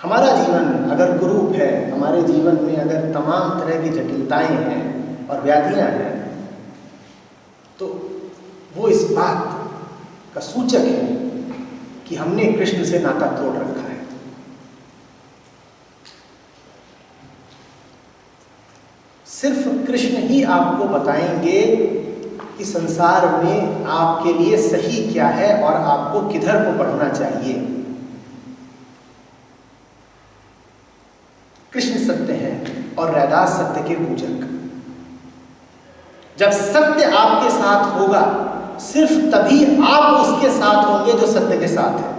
हमारा जीवन अगर कुरूप है, हमारे जीवन में अगर तमाम तरह की जटिलताएं हैं और व्याधियां हैं, तो वो इस बात का सूचक है कि हमने कृष्ण से नाता तोड़ रखा है। सिर्फ कृष्ण ही आपको बताएंगे कि संसार में आपके लिए सही क्या है और आपको किधर को बढ़ना चाहिए। कृष्ण सत्य है और रैदास सत्य के पूजक। जब सत्य आपके साथ होगा, सिर्फ तभी आप उसके साथ होंगे जो सत्य के साथ है।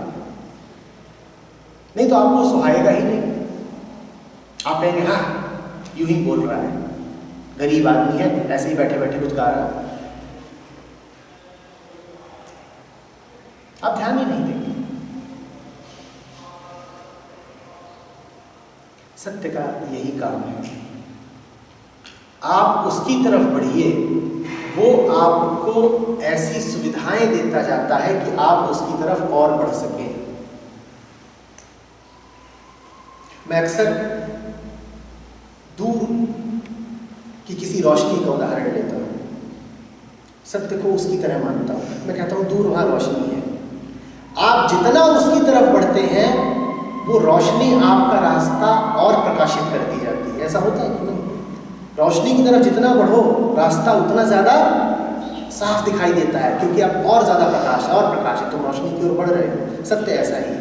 नहीं तो आपको सुहाएगा ही नहीं। आप कहेंगे हाँ यूं ही बोल रहा है, गरीब आदमी है, ऐसे ही बैठे बैठे कुछ गा रहा है। आप ध्यान ही नहीं देंगे। सत्य का यही काम है। आप उसकी तरफ बढ़िए, वो आपको ऐसी सुविधाएं देता जाता है कि आप उसकी तरफ और बढ़ सकें। मैं अक्सर दूर की किसी रोशनी का उदाहरण लेता हूँ। सत्य को उसकी तरह मानता हूँ। मैं कहता हूँ दूर वहाँ रोशनी है, आप जितना उसकी तरफ बढ़ते हैं वो रोशनी आपका रास्ता और प्रकाशित कर दी जाती है। ऐसा होता है कि नहीं? रोशनी की तरफ जितना बढ़ो, रास्ता उतना ज़्यादा साफ दिखाई देता है, क्योंकि आप और ज़्यादा प्रकाश और प्रकाश है, तुम रोशनी की ओर बढ़ रहे हो। सत्य ऐसा ही है।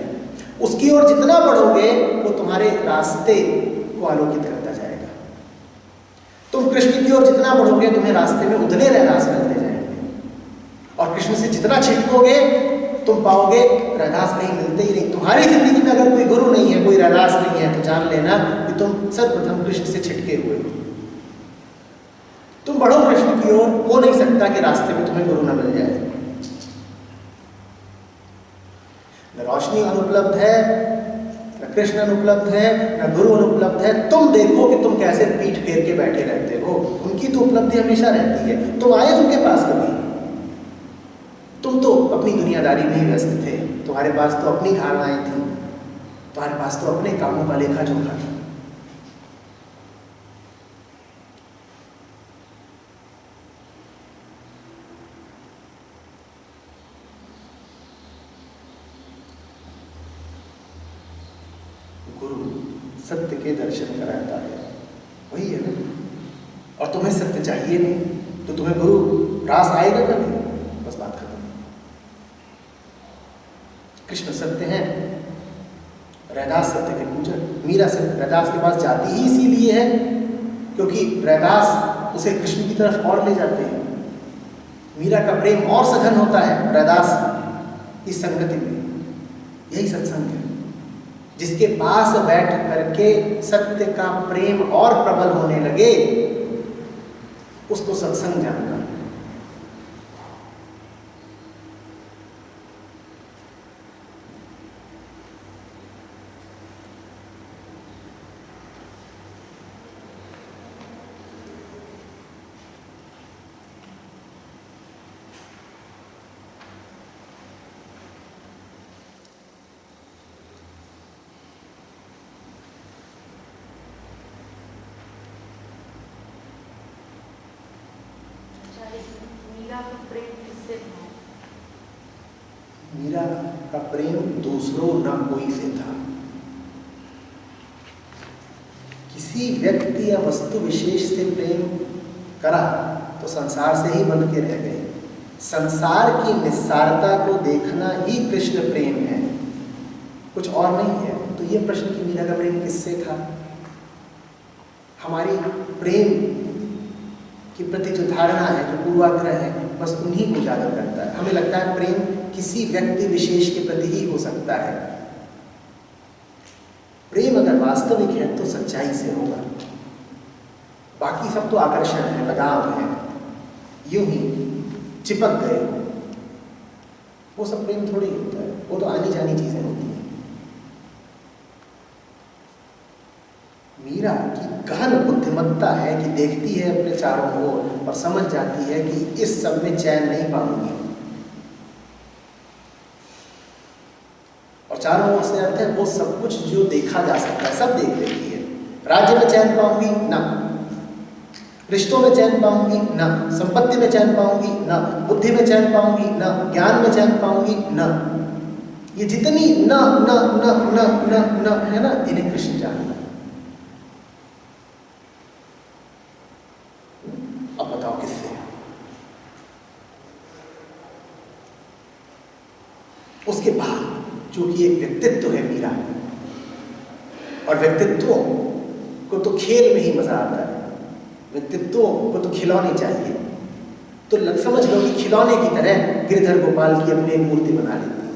उसकी ओर जितना बढ़ोगे वो तुम्हारे रास्ते को आलोकित करता जाएगा। तुम कृष्ण की ओर जितना बढ़ोगे, तुम्हें रास्ते में उतने रैदास मिलते जाएंगे। और कृष्ण से जितना छिटकोगे, तुम पाओगे रैदास कहीं मिलते ही नहीं। तुम्हारी जिंदगी में अगर कोई गुरु नहीं है, कोई रैदास नहीं है, तो जान लेना कि तुम सर्वप्रथम कृष्ण से छिटके हुए हो। तुम बढ़ो कृष्ण की ओर, हो नहीं सकता कि रास्ते में तुम्हें गुरु न मिल जाए। न रोशनी अनुपलब्ध है, न कृष्ण अनुपलब्ध है, न गुरु अनुपलब्ध है। तुम देखो कि तुम कैसे पीठ फेर के बैठे रहते हो। उनकी तो उपलब्धि हमेशा रहती है। तुम आए उनके पास कभी? तुम तो अपनी दुनियादारी में ही व्यस्त थे। तुम्हारे पास तो अपनी धारणाएं थी, तुम्हारे पास तो अपने कामों का लेखा जोखा था। गुरु सत्य के दर्शन कराता है, वही है ना। और तुम्हें सत्य चाहिए नहीं तो तुम्हें गुरु रास आएगा कभी, बस बात खत्म। कृष्ण सत्य हैं, रैदास सत्य के पूजक। मीरा सत्य रैदास के पास जाती ही इसीलिए है क्योंकि रैदास उसे कृष्ण की तरफ और ले जाते हैं। मीरा का प्रेम और सघन होता है रैदास की संगति में। यही सत्संग है, जिसके पास बैठ करके सत्य का प्रेम और प्रबल होने लगे, उसको सत्संग जानना। मीरा का प्रेम किससे था? मीरा का प्रेम दूसरों न कोई से था। किसी व्यक्ति या वस्तु विशेष से प्रेम करा तो संसार से ही बन के रह गए। संसार की निस्सारता को देखना ही कृष्ण प्रेम है, कुछ और नहीं है। तो ये प्रश्न कि मीरा का प्रेम किससे था, हमारी प्रेम के प्रति जो धारणा है, जो पूर्वाग्रह है, बस उन्हीं को उजागर करता है। हमें लगता है प्रेम किसी व्यक्ति विशेष के प्रति ही हो सकता है। प्रेम अगर वास्तविक है तो सच्चाई से होगा, बाकी सब तो आकर्षण है, लगाव है, यूं ही चिपक गए, वो सब प्रेम थोड़ी होता है। वो तो आनी जानी चीजें होती हैं। मीरा की गहन बुद्धिमत्ता है कि देखती है अपने चारों ओर और समझ जाती है कि इस सब में चैन नहीं पाऊंगी। और चारों ओर से अर्थ है वो सब कुछ जो देखा जा सकता है सब देख लेती है। राज्य में चैन पाऊंगी ना, रिश्तों में चैन पाऊंगी ना, संपत्ति में चैन पाऊंगी ना, बुद्धि में चैन पाऊंगी ना, ज्ञान में चैन पाऊंगी ना। ये जितनी ना ना ना ना ना ना है ना, इन्हें कृष्ण जानना। अब बताओ किससे? उसके बाद जो कि एक व्यक्तित्व है मीरा, और व्यक्तित्व को तो खेल में ही मजा आता है। व्यक्तित्व को तो खिलौने चाहिए, तो समझ लो कि खिलौने की तरह गिरधर गोपाल की अपनी एक मूर्ति बना लेती है।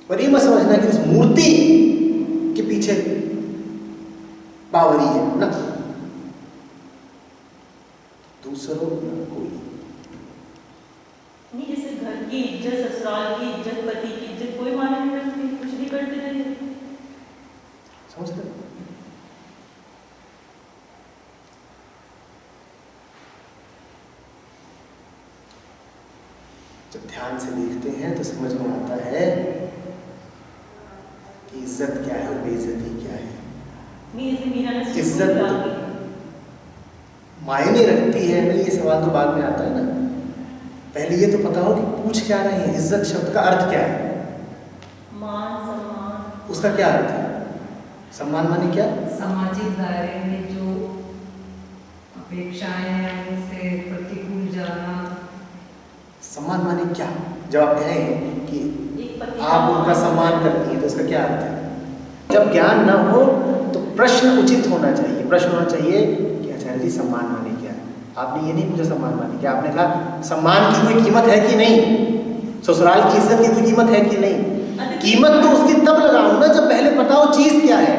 और ये मत समझना कि उस मूर्ति के पीछे बावरी है ना, दूसरों न कोई नहीं। जैसे घर की इज्जत, ससुराल की इज्जत, पति की इज्जत कोई माने नहीं रखती, कुछ भी करते रहे। समझते? जब ध्यान से देखते हैं तो समझ में आता है कि इज्जत क्या है और बेइज्जती क्या है। इज्जत मायने रखती है नहीं, ये सवाल तो बाद में आता है ना। पहले ये तो पता हो कि पूछ क्या रहे हैं, इज्जत शब्द का अर्थ क्या है? मान सम्मान। उसका क्या अर्थ है? सम्मान माने क्या? सामाजिक दायरे में जो अपेक्षाएं हैं उनसे प्रतिकूल जाना। सम्मान माने क्या? जब आप कहें कि आप उनका सम्मान करती हैं तो उसका क्या अर्थ है? जब ज्ञान न हो तो प्रश्न उचित होना चाहिए। प्रश्न होना चाहिए कि आचार्य जी सम्मान माने क्या? आपने ये नहीं पूछा सम्मान माने क्या, आपने कहा सम्मान की कोई कीमत है कि नहीं, ससुराल की इज्जत की कोई कीमत है कि नहीं। कीमत तो उसकी तब लगाऊं ना जब पहले पता हो चीज क्या है।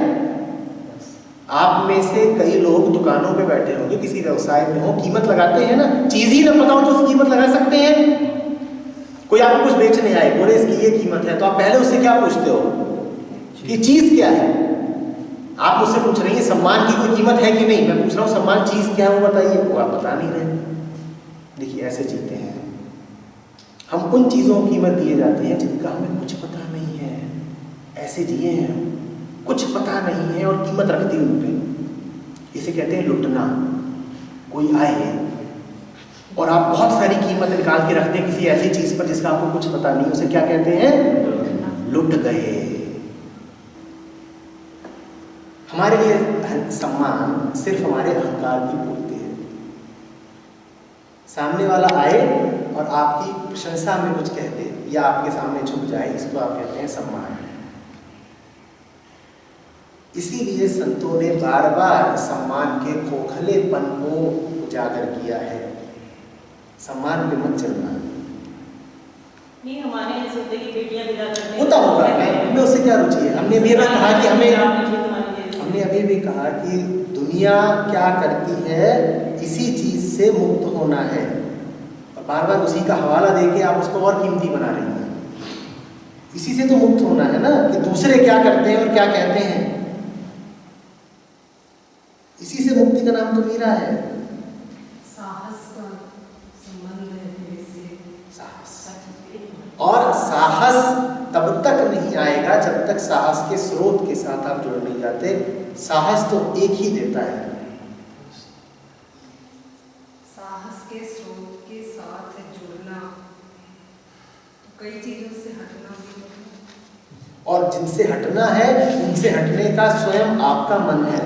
आप में से कई लोग दुकानों पे बैठे होंगे, किसी व्यवसाय में हो, कीमत लगाते हैं ना। चीज ही ना पता हो तो उसकी कीमत लगा सकते हैं? कोई आपको कुछ बेचने आए, बोले इसकी ये कीमत है, तो आप पहले उससे क्या पूछते हो कि चीज क्या है? आप मुझसे पूछ रही हैं सम्मान की कोई कीमत है कि नहीं, मैं पूछ रहा हूँ सम्मान चीज क्या है वो बताइए, वो आप बता नहीं रहे। देखिए ऐसे जीते हैं हम, उन चीजों की कीमत दिए जाते हैं जिनका हमें कुछ पता नहीं है। ऐसे जिए हैं, कुछ पता नहीं है और कीमत रख दी उन पे। इसे कहते हैं लुटना। कोई आए और आप बहुत सारी कीमत निकाल के रखते हैं किसी ऐसी चीज पर जिसका आपको कुछ पता नहीं, उसे क्या कहते हैं? लुट गए। हमारे लिए सम्मान सिर्फ हमारे अहंकार की पूर्ति है। सामने वाला आए और आपकी प्रशंसा में कुछ कह दे या आपके सामने झुक जाए, इसको आप कहते हैं सम्मान। इसीलिए संतों ने बार बार सम्मान के खोखलेपन को उजागर किया है। सम्मान पे मत चलना। नहीं, हमारे यहाँ होते कि बेटियां विदा करते होता होगा, हमें उससे क्या रुचि है। हमने अभी कहा कि हमने अभी भी कहा कि दुनिया क्या करती है, इसी चीज से मुक्त होना है, और बार बार उसी का हवाला देके आप उसको और कीमती बना रही हैं। इसी से तो मुक्त होना है ना, कि दूसरे क्या करते हैं और क्या कहते हैं। इसी से मुक्ति का नाम तो मीरा है। साहस का संबंध है फिर इससे। साहस, और साहस तब तक नहीं आएगा जब तक साहस के स्रोत के साथ आप जुड़ नहीं जाते। साहस तो एक ही देता है। साहस के स्रोत के साथ जुड़ना, तो कई चीजों से हटना भी, और जिनसे हटना है उनसे हटने का स्वयं आपका मन है।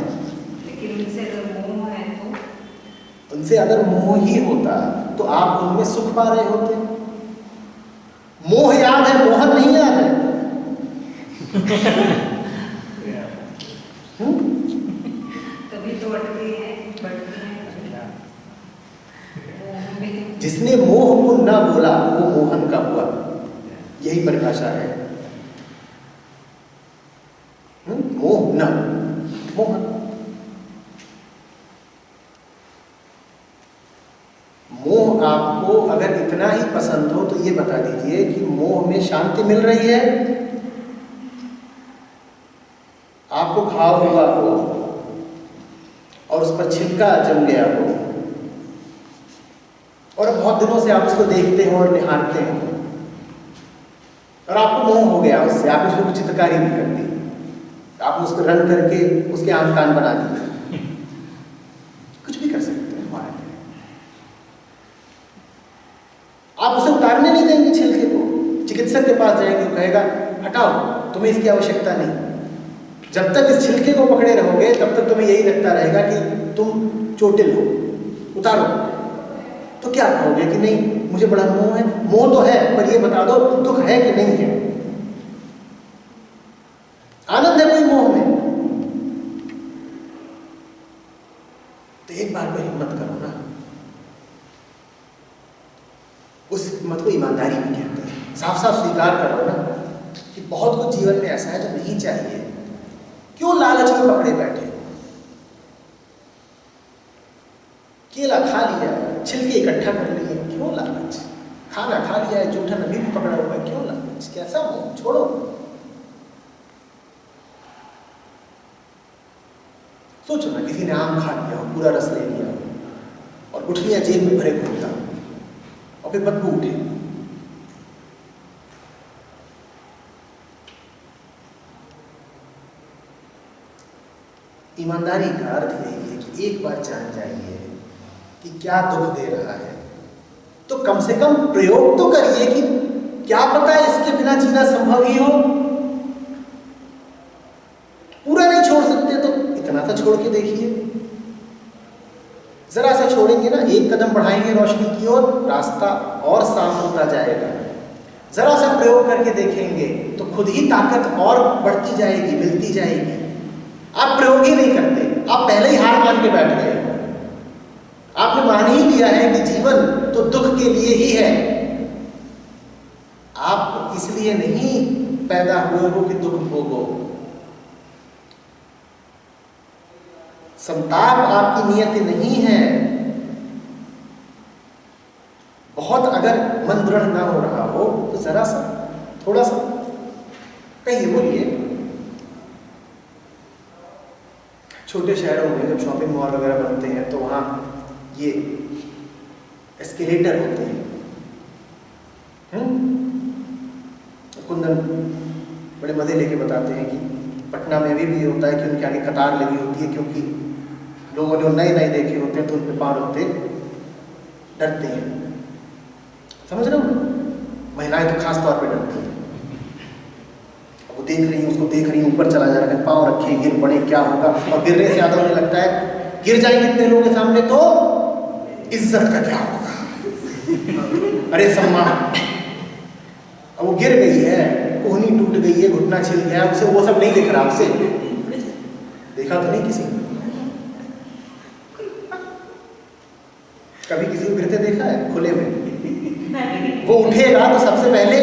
लेकिन उनसे अगर मोह है तो, उनसे अगर मोह ही होता तो आप उनमें सुख पा रहे होते। मोह याद है, मोहन नहीं याद है। तभी तो अटके हैं, बढ़ते हैं। मोह में जिसने मोह को न बोला वो मोहन का हुआ, यही परिभाषा है। मोह न मोहन। मोह आपको अगर इतना ही पसंद हो तो ये बता दीजिए कि मोह में शांति मिल रही है। आपको घाव हुआ हो और उस पर छिलका जम गया हो और बहुत दिनों से आप उसको देखते हो और निहारते हो और आपको मोह हो गया उससे, आप उसको चित्रकारी भी कर दी, आपने उसको रंग करके उसके आंख कान बना दिए, कुछ भी कर सकते हैं हमारे लिए। आप उसे उतारने नहीं देंगे छिलके को। चिकित्सक के पास जाएंगे, वो कहेगा हटाओ, तुम्हें इसकी आवश्यकता नहीं। जब तक इस छिलके को पकड़े रहोगे तब तक तुम्हें यही लगता रहेगा कि तुम चोटिल हो, उतारो। तो क्या कहोगे कि नहीं मुझे बड़ा मोह है। मोह तो है, पर ये बता दो दुख है कि नहीं है। आनंद है कोई मोह में? तो एक बार को हिम्मत करो ना। उस हिम्मत को ईमानदारी भी कहते हैं। साफ साफ स्वीकार करो ना कि बहुत कुछ जीवन में ऐसा है जो नहीं चाहिए। क्यों लालच में पकड़े बैठे? केला खा लिया, छिलके इकट्ठा कर लिए, क्यों लालच? खाना खा लिया है, जूठन अभी भी पकड़ा हुआ है, क्यों लालच? कैसा मोह? छोड़ो। सोचो ना, किसी ने आम खा लिया हो, पूरा रस ले लिया हो और गुठलियां जेब में भरे घूमता और फिर बदबू उठे। ईमानदारी का अर्थ यही है कि एक बार जान जाइए कि क्या दुख दे रहा है, तो कम से कम प्रयोग तो करिए कि क्या पता है इसके बिना जीना संभव ही हो। पूरा नहीं छोड़ सकते तो इतना सा छोड़ के देखिए। जरा सा छोड़ेंगे ना, एक कदम बढ़ाएंगे रोशनी की ओर, रास्ता और साफ होता जाएगा। जरा सा प्रयोग करके देखेंगे तो खुद ही ताकत और बढ़ती जाएगी, मिलती जाएगी। आप प्रयोग ही नहीं करते, आप पहले ही हार मान के बैठ गए। आपने मान ही लिया है कि जीवन तो दुख के लिए ही है। आप इसलिए नहीं पैदा हुए हो कि दुख भोगो। संताप आपकी नियति नहीं है। बहुत अगर मन दृढ़ ना हो रहा हो तो जरा सा, थोड़ा सा कहिए, बोलिए। छोटे शहरों में जब शॉपिंग मॉल वगैरह बनते हैं तो वहाँ ये एस्केलेटर होते हैं। कुंदन बड़े मज़े लेके बताते हैं कि पटना में भी होता है कि उनके आगे कतार लगी होती है, क्योंकि लोगों ने नए नए देखे होते हैं तो उन पे पार होते डरते हैं। समझ रहे हो? महिलाएं तो खास तौर पे डरती हैं। वो देख रही हैं, उसको देख रही हैं, ऊपर चला जा रहा है, पाँव रखे, गिर पड़े, क्या होगा। और गिरने से ज़्यादा उन्हें लगता है गिर जाएंगे इतने लोगों के सामने तो इज्जत का क्या होगा। अरे सम्मान, अब वो गिर गई है, कोहनी टूट गई है, घुटना छिल गया, उसे वो सब नहीं दिख रहा, उसे देखा तो नहीं किसी ने? कभी किसी को गिरते देखा है खुले में? वो उठेगा तो सबसे पहले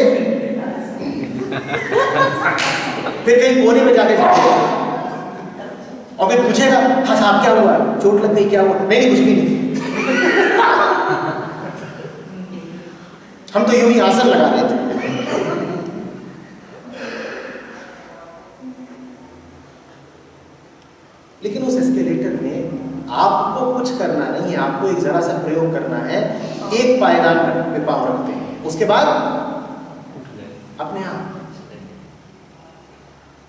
फिर कहीं कोने में जाके जाएगा और फिर पूछेगा हाँ साहब क्या हुआ, चोट लग गई, क्या हुआ? नहीं कुछ भी नहीं, हम तो यूं ही आसन लगा रहे थे। लेकिन उस एस्केलेटर में आपको कुछ करना नहीं है, आपको एक जरा सा प्रयोग करना है। एक पायदान पे पांव रखते हैं, उसके बाद अपने आप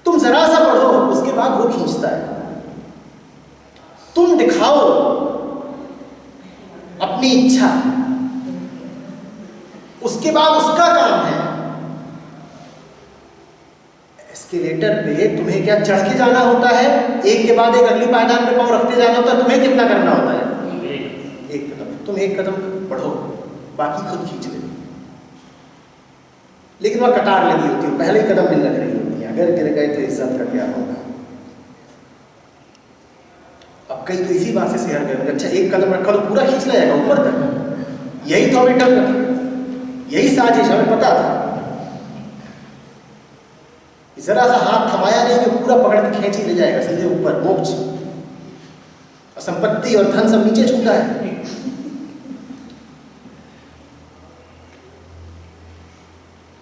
तुम जरा सा बढ़ो, उसके बाद वो खींचता है। तुम दिखाओ अपनी इच्छा, उसके बाद उसका काम है। एस्केलेटर पे तुम्हें क्या चढ़ के जाना होता है, एक के बाद एक अगली पायदान पे पांव रखते जाना होता है? तुम्हें कितना करना होता है? एक कदम। तुम एक कदम बढ़ो, बाकी खुद खींच ले। लेकिन वह कतार लगी होती है, पहले ही कदम नहीं लग रही होती है, अगर गिर गए तो इज्जत का क्या होगा। अब कई तो इसी बात से शहर गए, अच्छा एक कदम रखा तो पूरा खींच लाएगा ऊपर तक। यही तो हमें डर था, यही साजिश हमें पता था। जरा सा हाथ थमाया नहीं कि पूरा पकड़ के खींच ही ले जाएगा सीधे ऊपर, मोक्ष। संपत्ति और धन सब नीचे छूटा है।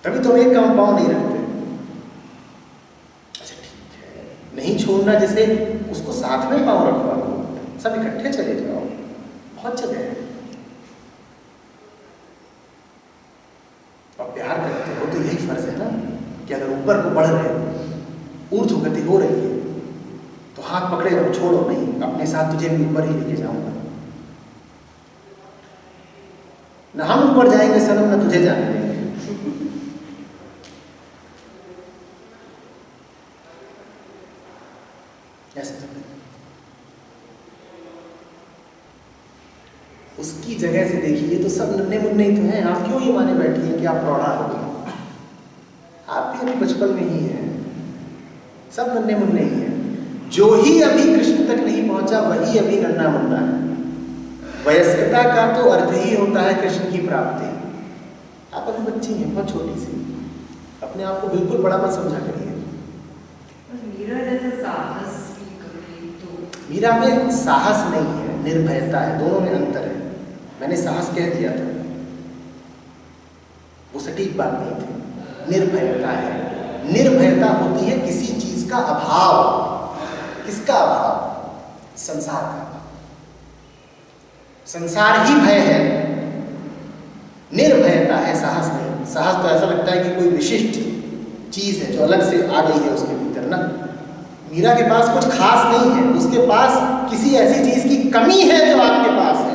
तभी तो एक काम पाँव नहीं रखते। अच्छा ठीक है, नहीं छोड़ना, जैसे उसको साथ में पाँव रखवा लो, सब इकट्ठे चले जाओ, बहुत जगह है। अब प्यार करते हो तो यही फर्ज है ना कि अगर ऊपर को बढ़ रहे हो, ऊर्ध्व गति हो रही है, तो हाथ पकड़े रहो, छोड़ो नहीं, अपने साथ तुझे भी ऊपर ही लेके जाऊंगा। ना हम ऊपर जाएंगे सनम, ना तुझे जाने देंगे। ऐसे तो उसकी जगह से देखिए तो सब नन्हे मुन्ने ही तो हैं। आप क्यों ये माने बैठी हैं कि आप प्रौढ़ा हो गई? आप भी अभी बचपन में ही हैं, सब नन्हे मुन्ने ही हैं। जो ही अभी कृष्ण तक नहीं पहुंचा वही अभी नन्हा मुन्ना है। वयस्कता का तो अर्थ ही होता है कृष्ण की प्राप्ति। आप अभी बच्ची हैं, बहुत छोटी सी, अपने आप को बिल्कुल बड़ा मत समझा करिए। मीरा जैसे साहस की कमी तो मीरा में साहस नहीं है, निर्भयता है, दोनों में अंतर है। मैंने साहस कह दिया था, वो सटीक बात नहीं थी। निर्भयता है, निर्भयता होती है किसी चीज का अभाव। किसका अभाव? संसार का। संसार ही भय है, निर्भयता है, साहस नहीं। साहस तो ऐसा लगता है कि कोई विशिष्ट चीज है जो अलग से आ गई है उसके भीतर ना। मीरा के पास कुछ खास नहीं है, उसके पास किसी ऐसी चीज की कमी है जो आपके पास है।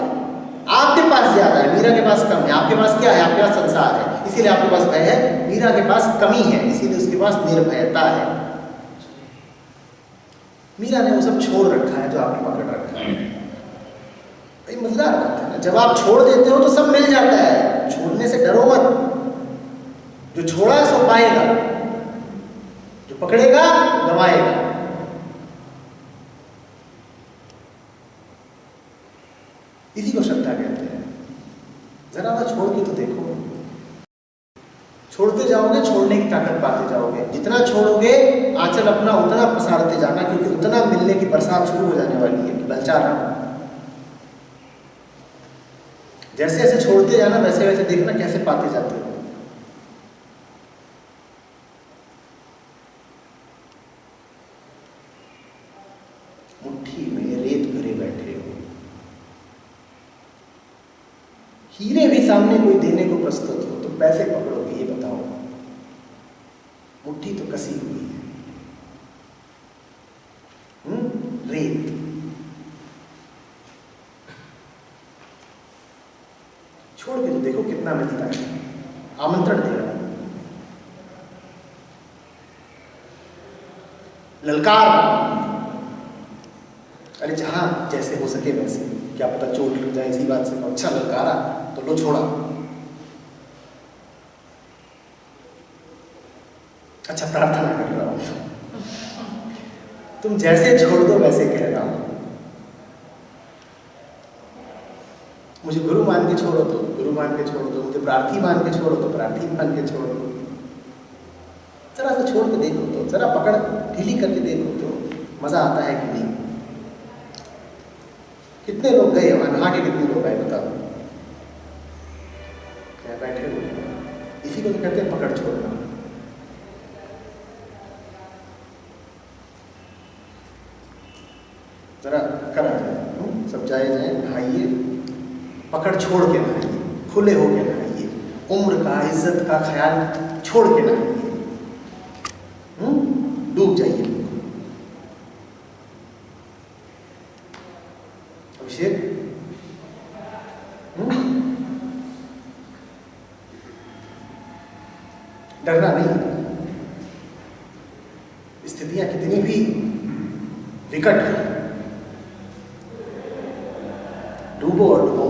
आपके पास ज्यादा है, मीरा के पास कम है। आपके पास क्या है? आपके पास संसार है, इसीलिए आपके पास भय है। मीरा के पास कमी है, इसीलिए उसके पास निर्भयता है। मीरा ने वो सब छोड़ रखा है जो आपने पकड़ रखा है। भाई मजेदार बात है ना, जब आप छोड़ देते हो तो सब मिल जाता है। छोड़ने से डरो मत, जो छोड़ा है सो पाएगा, जो पकड़ेगा गवाएगा। इसी को श्रद्धा कहते हैं। जरा सा छोड़ के तो देखो, छोड़ते जाओगे छोड़ने की ताकत पाते जाओगे। जितना छोड़ोगे आंचल अपना उतना पसारते जाना, क्योंकि उतना मिलने की बरसात शुरू हो जाने वाली है। ललचा रहा, जैसे जैसे छोड़ते जाना वैसे वैसे देखना कैसे पाते जाते हो। मुट्ठी में रेत भरे बैठे हो, हीरे भी सामने कोई देने को प्रस्तुत हो तो पैसे पकड़ोगे? ये बताओ। मुट्ठी तो कसी हुई है, रेत। छोड़ के तो देखो कितना मिलता है। आमंत्रण दे रहा है, ललकार। अरे जहां जैसे हो सके वैसे, क्या पता चोट लग जाए इसी बात से। अच्छा ललकारा तो लो छोड़ा। अच्छा, प्रार्थना कर रहा हूँ। तुम जैसे छोड़ दो वैसे कह रहा हूँ। मुझे गुरु मान के छोड़ो तो गुरु मान के छोड़ दो, मुझे प्रार्थी मान के छोड़ो तो प्रार्थी मान के छोड़ दो। जरा सा छोड़ के देखो तो, जरा पकड़ ढीली करके देखो तो मजा आता है कि नहीं। कितने लोग गए वहां, नहा के कितने लोग आए बताओ? क्या बैठे हो? इसी को तो कहते हैं पकड़ छोड़ना। जरा करा जाए, सब जाए नहाइए, पकड़ छोड़ के नहाइए, खुले होके नहाइए, उम्र का इज्जत का ख्याल छोड़ के नहाइए, डूब जाइए। अभिषेक, डरना नहीं। स्थितियां कितनी भी विकट है, डूबो और डूबो।